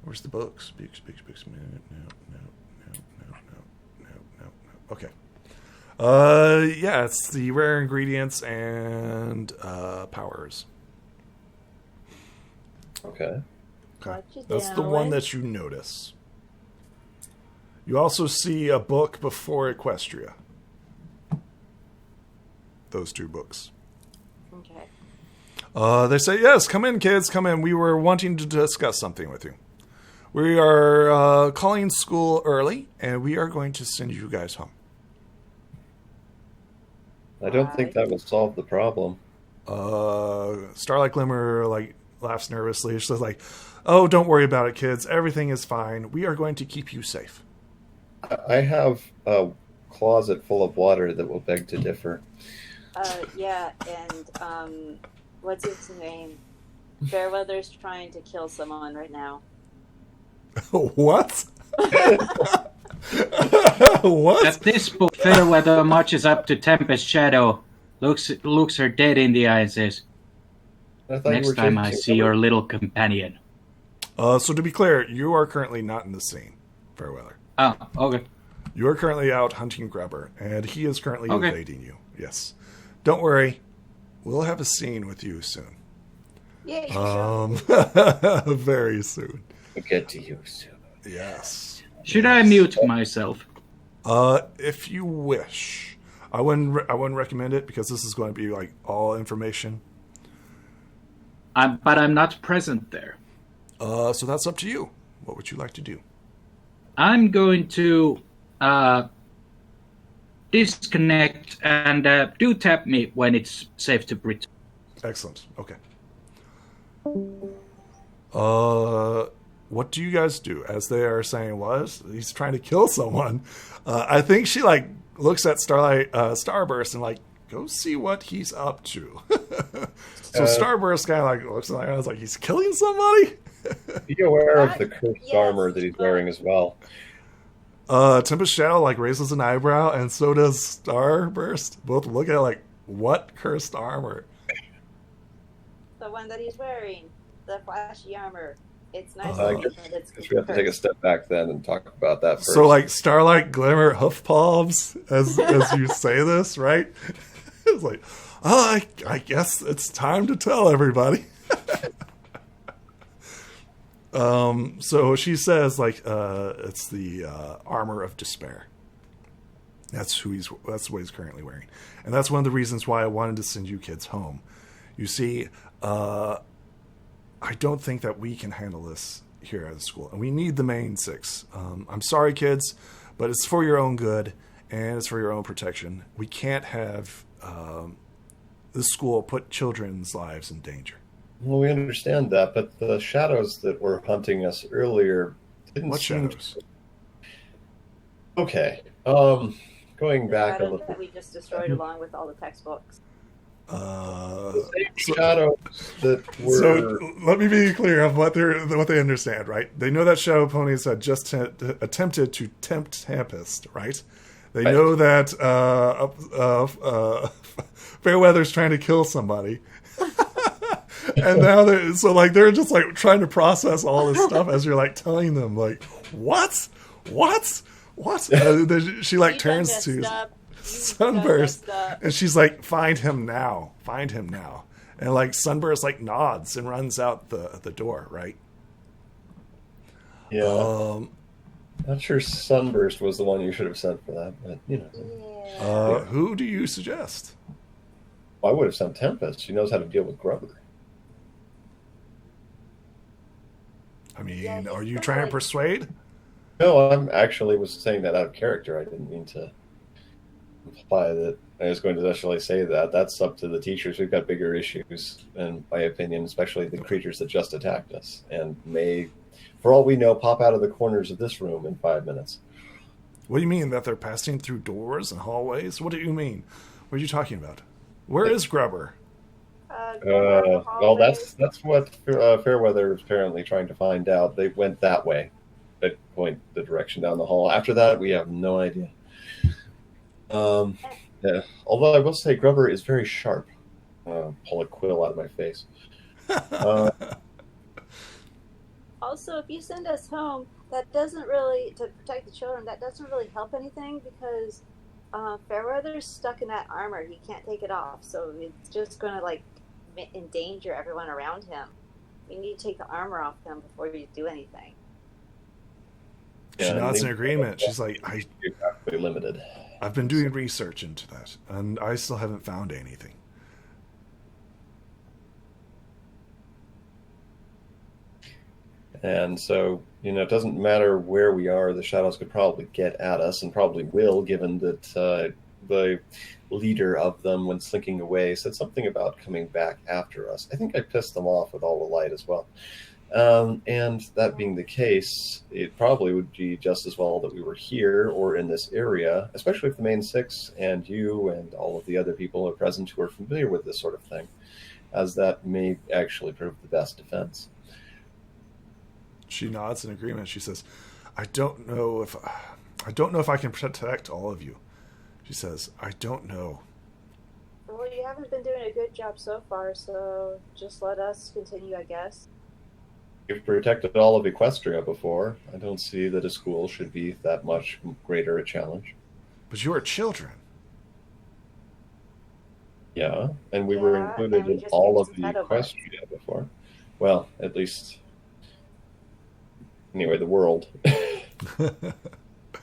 Where's the books? Books. No. Okay. Yeah, it's the Rare Ingredients and Powers. Okay. That's the one that you notice. You also see a book before Equestria. Those two books. Okay. They say, yes, come in, kids, come in. We were wanting to discuss something with you. We are calling school early, and we are going to send you guys home. I don't think that will solve the problem. Starlight Glimmer, like, laughs nervously. She says, like, oh, don't worry about it, kids. Everything is fine. We are going to keep you safe. I have a closet full of water that will beg to differ. Yeah, and, what's its name? Fairweather's trying to kill someone right now. What? What? At this point, Fairweather marches up to Tempest Shadow, looks her dead in the eye, and says, "Next time I see your little companion." So to be clear, you are currently not in the scene, Fairweather. Oh, okay. You are currently out hunting Grubber, and he is currently evading you. Yes. Don't worry. We'll have a scene with you soon. Yay! Very soon. We'll get to you soon. Yes. Should I mute myself? If you wish. I wouldn't recommend it because this is going to be like all information. But I'm not present there. So that's up to you. What would you like to do? I'm going to disconnect and do tap me when it's safe to return. Excellent. Okay. What do you guys do? As they are saying, he's trying to kill someone. I think she like looks at Starburst and like, go see what he's up to. So Starburst kind of like looks at I was like, he's killing somebody. Be aware of the cursed armor that he's wearing as well. Tempest Shadow like raises an eyebrow, and so does Starburst. Both look at it like, what cursed armor? The one that he's wearing, the flashy armor. It's nice, I but it's guess we have to take a step back then and talk about that first. So like Starlight Glimmer hoof palms as you say this, right? It's like, I guess it's time to tell everybody. So she says like it's the armor of despair. That's what he's currently wearing. And that's one of the reasons why I wanted to send you kids home. You see, I don't think that we can handle this here at the school. And we need the main six. I'm sorry, kids, but it's for your own good and it's for your own protection. We can't have this school put children's lives in danger. Well, we understand that, but the shadows that were hunting us earlier didn't What seem shadows? Okay. Going back a shadow little. that we just destroyed along with all the textbooks. The same shadows that were. So let me be clear of what they understand, right? They know that Shadow Ponies had just attempted to tempt Tempest, right? They know that Fairweather's trying to kill somebody. And now they're just like trying to process all this stuff as you're like telling them like, what? She like turns to Sunburst and she's like, find him now, and like Sunburst like nods and runs out the door, right? Yeah. Not sure Sunburst was the one you should have sent for that, but you know. Who do you suggest? I would have sent Tempest. She knows how to deal with Grubber. I mean, are you trying to persuade? No, I'm actually was saying that out of character. I didn't mean to imply that. I was going to actually say that. That's up to the teachers. We've got bigger issues, in my opinion, especially the creatures that just attacked us and may, for all we know, pop out of the corners of this room in 5 minutes. What do you mean, that they're passing through doors and hallways? What do you mean? What are you talking about? Where is Grubber? Well, that's what Fairweather is apparently trying to find out. They went that way. They point the direction down the hall. After that, we have no idea. Yeah. Although I will say Grubber is very sharp. Pull a quill out of my face. Also, if you send us home, that doesn't really, to protect the children, that doesn't really help anything because Fairweather's stuck in that armor. He can't take it off, so it's just going to like endanger everyone around him. You need to take the armor off them before you do anything. She nods in agreement. She's like, Geographically limited. I've been doing research into that, and I still haven't found anything. And so, it doesn't matter where we are, the shadows could probably get at us, and probably will, given that the leader of them, when slinking away, said something about coming back after us. I think I pissed them off with all the light as well. And that being the case, it probably would be just as well that we were here or in this area, especially if the main six and you and all of the other people are present who are familiar with this sort of thing, as that may actually prove the best defense. She nods in agreement. She says, I don't know if I can protect all of you. She says, I don't know. Well, you haven't been doing a good job so far, so just let us continue, I guess. You've protected all of Equestria before. I don't see that a school should be that much greater a challenge. But you are children. Yeah, and we were included in all of the Equestria before. Well, at least... Anyway, the world.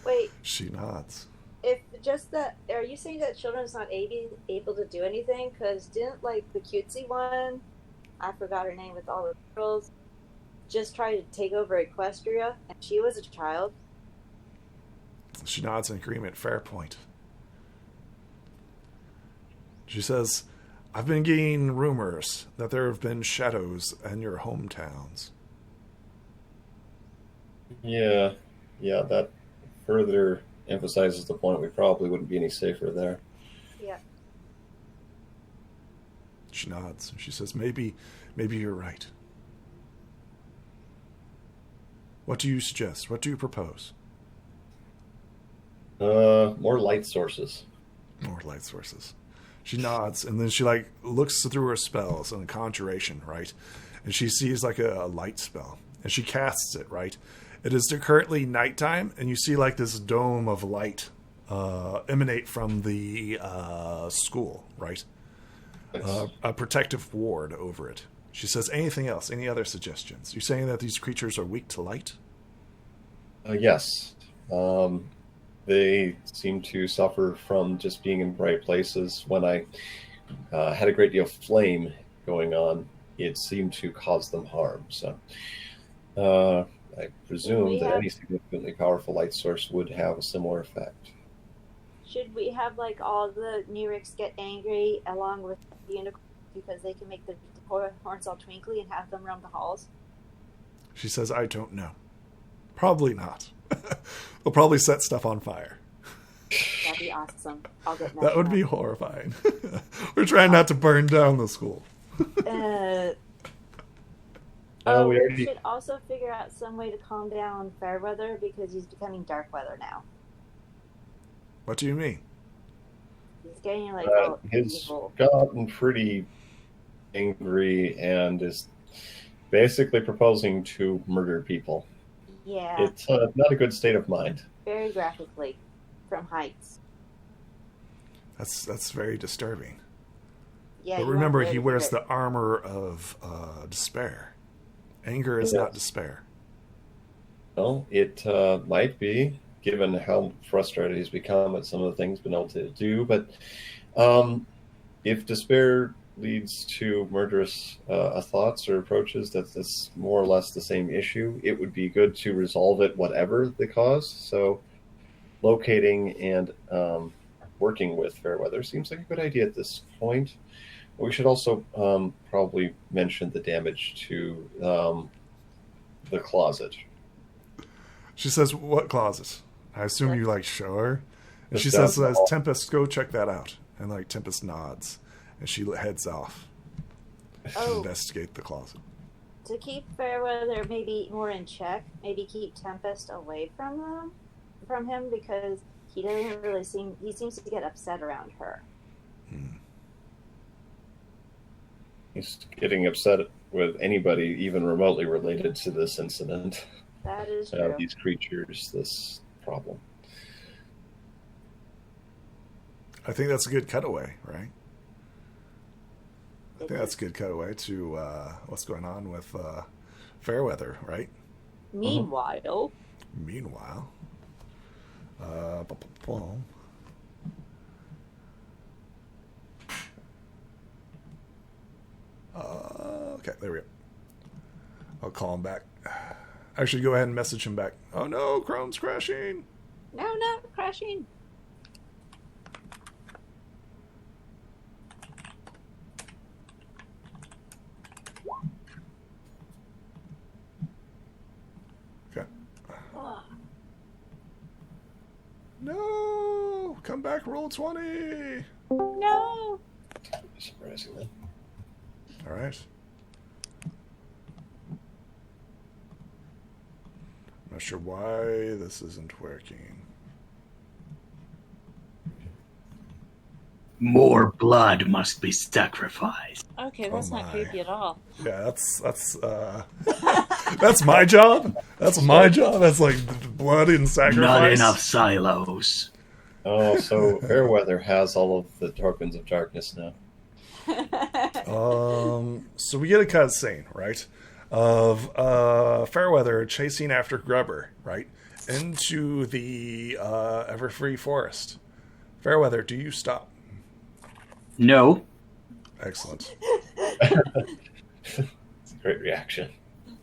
Wait. She nods. If just that, are you saying that children's not able to do anything? Because didn't like the cutesy one, I forgot her name with all the girls, just try to take over Equestria, and she was a child. She nods in agreement. Fair point. She says, I've been getting rumors that there have been shadows in your hometowns. Yeah, that further emphasizes the point we probably wouldn't be any safer there. Yeah. She nods. She says, maybe you're right. What do you suggest? What do you propose? More light sources. More light sources. She nods, and then she looks through her spells and a conjuration, right? And she sees a light spell, and she casts it, right? It is currently nighttime, and you see this dome of light emanate from the school, right? A protective ward over it. She says, anything else? Any other suggestions? You're saying that these creatures are weak to light? Yes. They seem to suffer from just being in bright places. When I had a great deal of flame going on, it seemed to cause them harm. So I presume that any significantly powerful light source would have a similar effect. Should we have all the Neurics get angry along with the unicorns because they can make the horns all twinkly and have them roam the halls? She says, I don't know. Probably not. They'll probably set stuff on fire. That'd be awesome. I'll get that would be horrifying. We're trying not to burn down the school. We should also figure out some way to calm down Fairweather because he's becoming dark weather now. What do you mean? He's getting he's evil. gotten pretty angry and is basically proposing to murder people. Yeah. It's not a good state of mind. Very graphically, from heights. That's very disturbing. Yeah. But remember, he wears the armor of despair. Anger is not despair. Well, it might be, given how frustrated he's become at some of the things he's been able to do. But if despair leads to murderous thoughts or approaches, that's more or less the same issue. It would be good to resolve it, whatever the cause. So locating and working with Fairweather seems like a good idea at this point. We should also probably mention the damage to the closet. She says, what closet? I assume you show her. And she down says, the Tempest, go check that out. And Tempest nods. And she heads off to investigate the closet. To keep Fairweather maybe more in check, maybe keep Tempest away from him because he doesn't really he seems to get upset around her. He's getting upset with anybody even remotely related to this incident. That is true. These creatures, this problem. I think that's a good cutaway, right? I think that's a good cutaway to what's going on with Fairweather, right? Meanwhile. Okay, there we go. I'll call him back. Actually, go ahead and message him back. Oh no, Chrome's crashing. No, not crashing. Okay. No! Come back, roll 20! No! Surprisingly. All right. I'm not sure why this isn't working. More blood must be sacrificed. Okay, that's not creepy at all. Yeah, that's my job. That's my job. That's blood and sacrifice. Not enough silos. Oh, so Fairweather has all of the tokens of darkness now. So we get a cutscene, right, of Fairweather chasing after Grubber, right, into the Everfree Forest. Fairweather, do you stop? No. Excellent. It's a great reaction.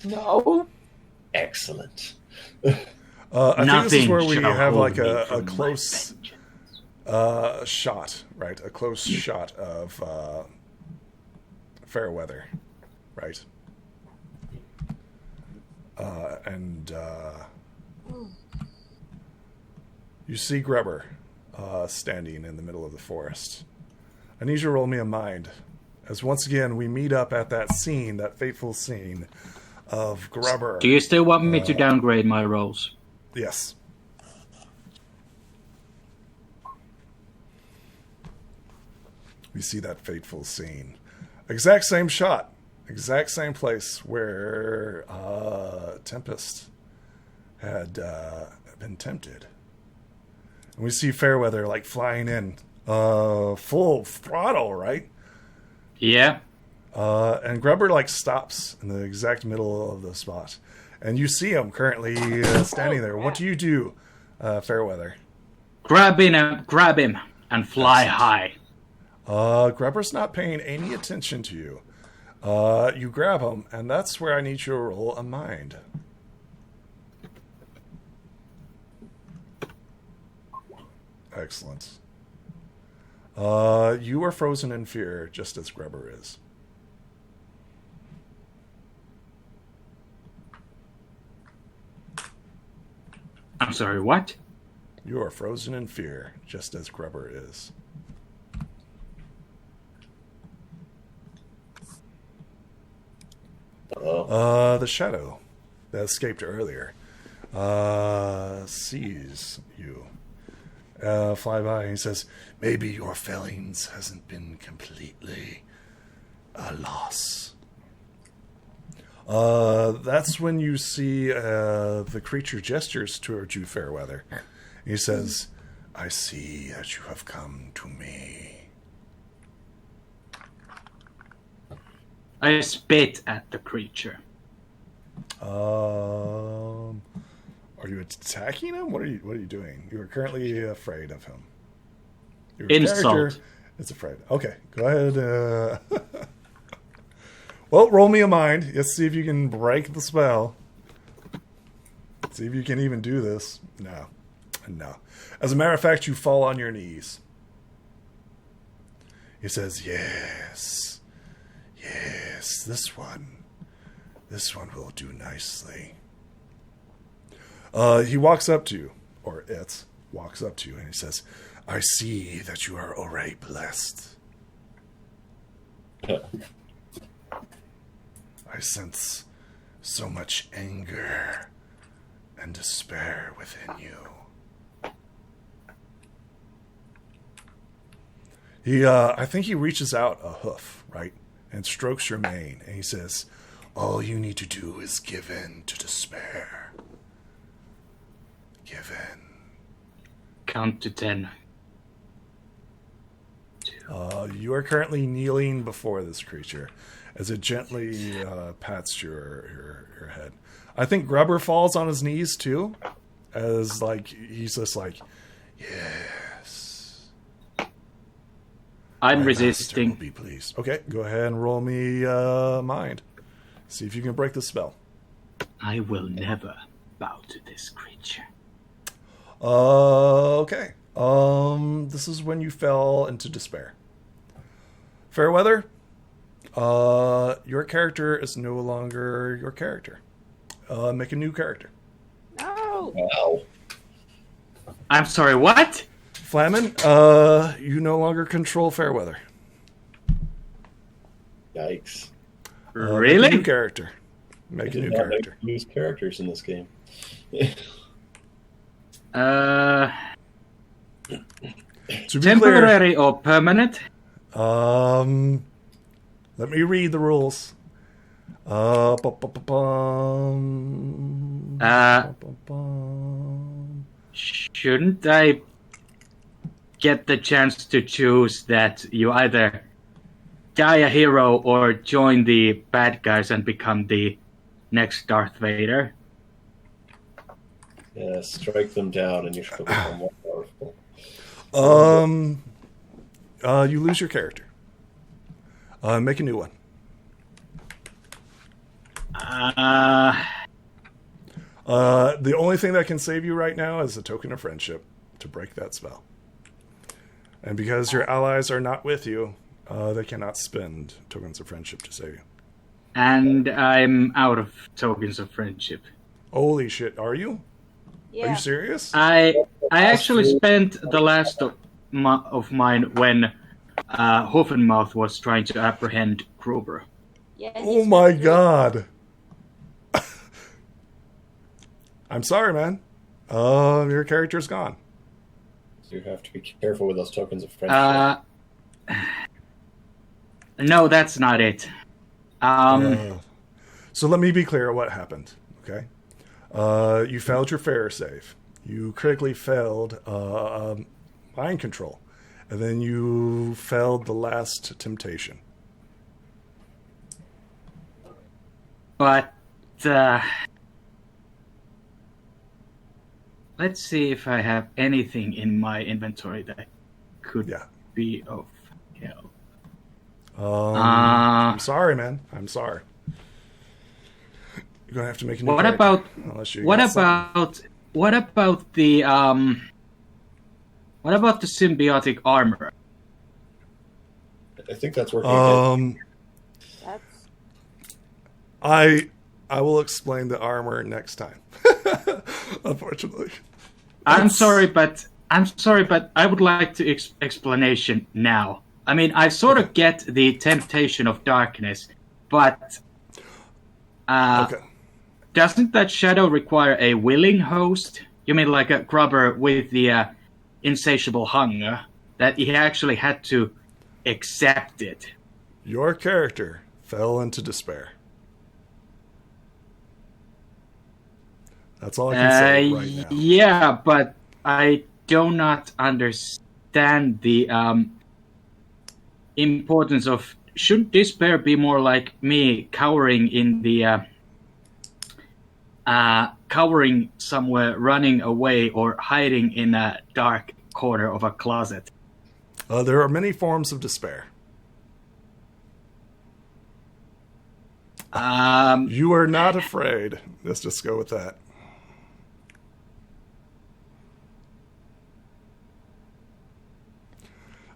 No. Excellent. I think this is where we shall have hold me a from close a shot, right? A close shot of Fairweather, right? And you see Grubber standing in the middle of the forest. I need you to roll me a mind, as once again we meet up at that scene, that fateful scene of Grubber. Do you still want me to downgrade my rolls? Yes. We see that fateful scene. Exact same shot. Exact same place where Tempest had been tempted. And we see Fairweather like flying in full throttle, right? Yeah. And Grubber like stops in the exact middle of the spot. And you see him currently standing there. What do you do, Fairweather? Grab him and fly high. Grubber's not paying any attention to you. You grab him, and that's where I need you to roll a mind. Excellent. You are frozen in fear, just as Grubber is. I'm sorry, what? You are frozen in fear, just as Grubber is. The shadow that escaped earlier sees you fly by, and he says, "Maybe your failings hasn't been completely a loss." That's when you see the creature gestures towards you, Fairweather. He says, "I see that you have come to me." I spit at the creature. Are you attacking him? What are you doing? You are currently afraid of him. Your Insult. character is afraid. Okay, go ahead. Well, roll me a mind. Let's see if you can break the spell. See if you can even do this. No. As a matter of fact, you fall on your knees. He says, Yes, this one will do nicely. He walks up to you, or it walks up to you, and he says, "I see that you are already blessed. I sense so much anger and despair within you." I think he reaches out a hoof, right, and strokes your mane, and he says, "All you need to do is give in to despair. Give in." Count to 10. You are currently kneeling before this creature as it gently pats your head. I think Grubber falls on his knees too, as like he's just like, "Yes, I'm my resisting. master will be pleased." Okay, go ahead and roll me mind. See if you can break the spell. I will never bow to this creature. Okay. This is when you fell into despair. Fairweather, your character is no longer your character. Make a new character. No. Wow. I'm sorry, what? Flamin, you no longer control Fairweather. Yikes. Make a Really? new character. Make a Did new not character. use characters in this game. To be Temporary or permanent? clear, let me read the rules. Shouldn't I get the chance to choose that you either die a hero or join the bad guys and become the next Darth Vader? Yeah, strike them down and you should become more powerful. You lose your character. Make a new one. The only thing that can save you right now is a token of friendship to break that spell. And because your allies are not with you, they cannot spend tokens of friendship to save you. And I'm out of tokens of friendship. Holy shit, are you? Yeah. Are you serious? I actually spent the last of mine when Hoffenmouth was trying to apprehend Gruber. Yeah, Oh my god. I'm sorry, man. Your character's gone. You have to be careful with those tokens of friendship. No, that's not it. So let me be clear what happened, okay? You failed your fair save. You critically failed mind control. And then you failed the last temptation. But, let's see if I have anything in my inventory that could be of help. I'm sorry, man. I'm sorry. You're gonna have to make a new character. What about the symbiotic armor? I think that's working. I will explain the armor next time. Unfortunately, I'm sorry, but I would like to explanation now. I mean, I sort of get the temptation of darkness, but doesn't that shadow require a willing host? You mean like a grubber with the insatiable hunger, that he actually had to accept it? Your character fell into despair. That's all I can say right now. Yeah, but I do not understand the importance of... Shouldn't despair be more like me cowering in the... cowering somewhere, running away, or hiding in a dark corner of a closet? There are many forms of despair. You are not afraid. Let's just go with that.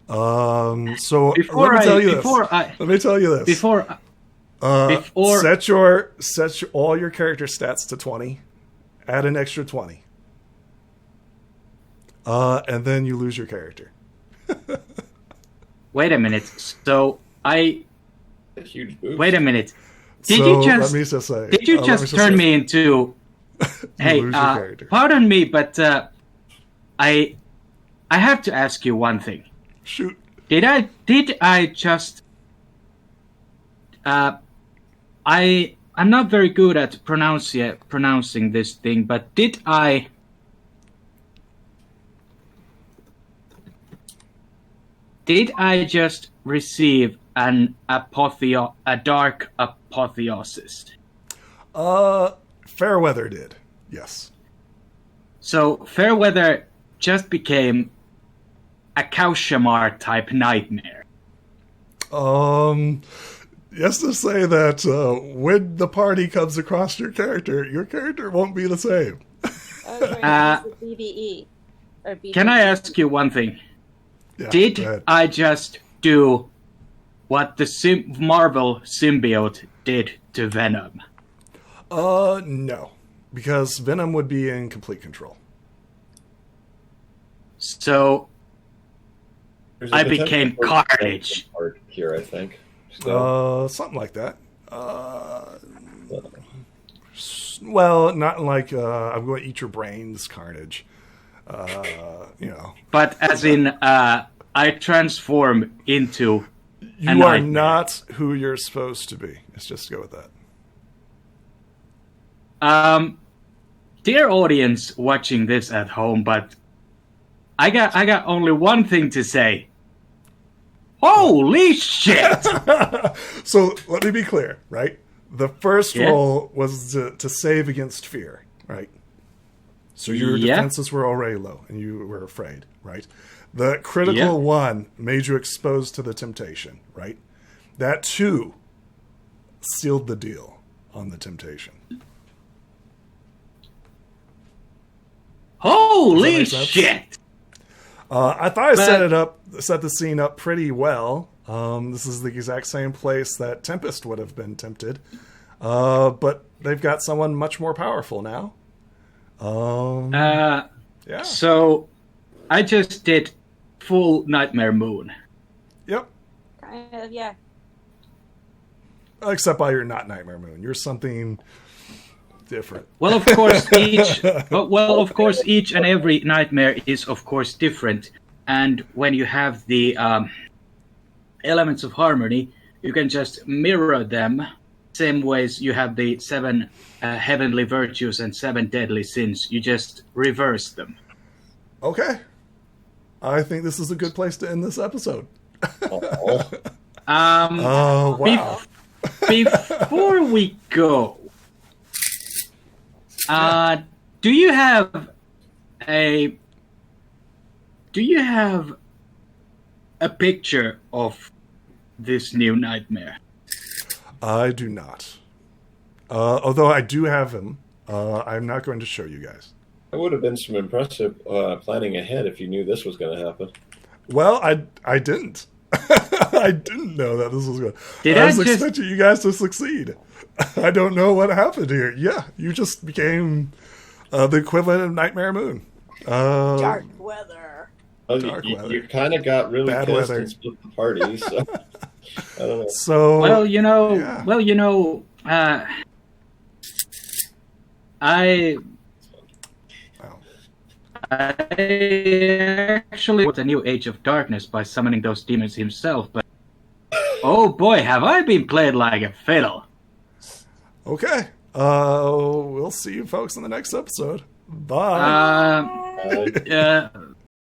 So let me tell you this. Set all your character stats to 20. Add an extra 20. And then you lose your character. Wait a minute. So a huge boost. Wait a minute. Did you just turn me into? Hey, pardon me, but I have to ask you one thing. Shoot. Did I just? I'm not very good at pronouncing this thing, but did I just receive a dark apotheosis? Fairweather did, yes. So Fairweather just became a Kaushamar type nightmare. Yes, to say that when the party comes across your character won't be the same. BBE. Or BBE. Can I ask you one thing? Yeah, did I just do what the Marvel symbiote did to Venom? No. Because Venom would be in complete control. So I became Carnage. Here, I think. Something like that. Well, not like I'm going to eat your brains, Carnage. But as in, I transform into. You are not who you're supposed to be. Let's just go with that. Dear audience watching this at home, but I got only one thing to say. Holy shit! So let me be clear, right? The first roll was to save against fear, right? So your defenses were already low, and you were afraid, right? The critical one made you exposed to the temptation, right? That too sealed the deal on the temptation. Holy shit! I thought I set the scene up pretty well. This is the exact same place that Tempest would have been tempted, but they've got someone much more powerful now. Yeah. So I just did full Nightmare Moon. Yep. Kind of, yeah. Except by you're not Nightmare Moon. You're something different. Well, of course, each and every nightmare is, of course, different. And when you have the elements of harmony, you can just mirror them. Same ways you have the 7 heavenly virtues and 7 deadly sins. You just reverse them. Okay. I think this is a good place to end this episode. Wow. Before we go, do you have a picture of this new nightmare? I do not. Although I do have him. I'm not going to show you guys. That would have been some impressive planning ahead if you knew this was going to happen. Well, I didn't. I didn't know that this was going to... I was expecting you guys to succeed. I don't know what happened here. Yeah, you just became the equivalent of Nightmare Moon. Dark weather. You kind of got really Bad pissed weather. and split the party, so... I don't know. So... I actually brought a new Age of Darkness by summoning those demons himself, but oh boy, have I been played like a fiddle. Okay. We'll see you folks in the next episode. Bye.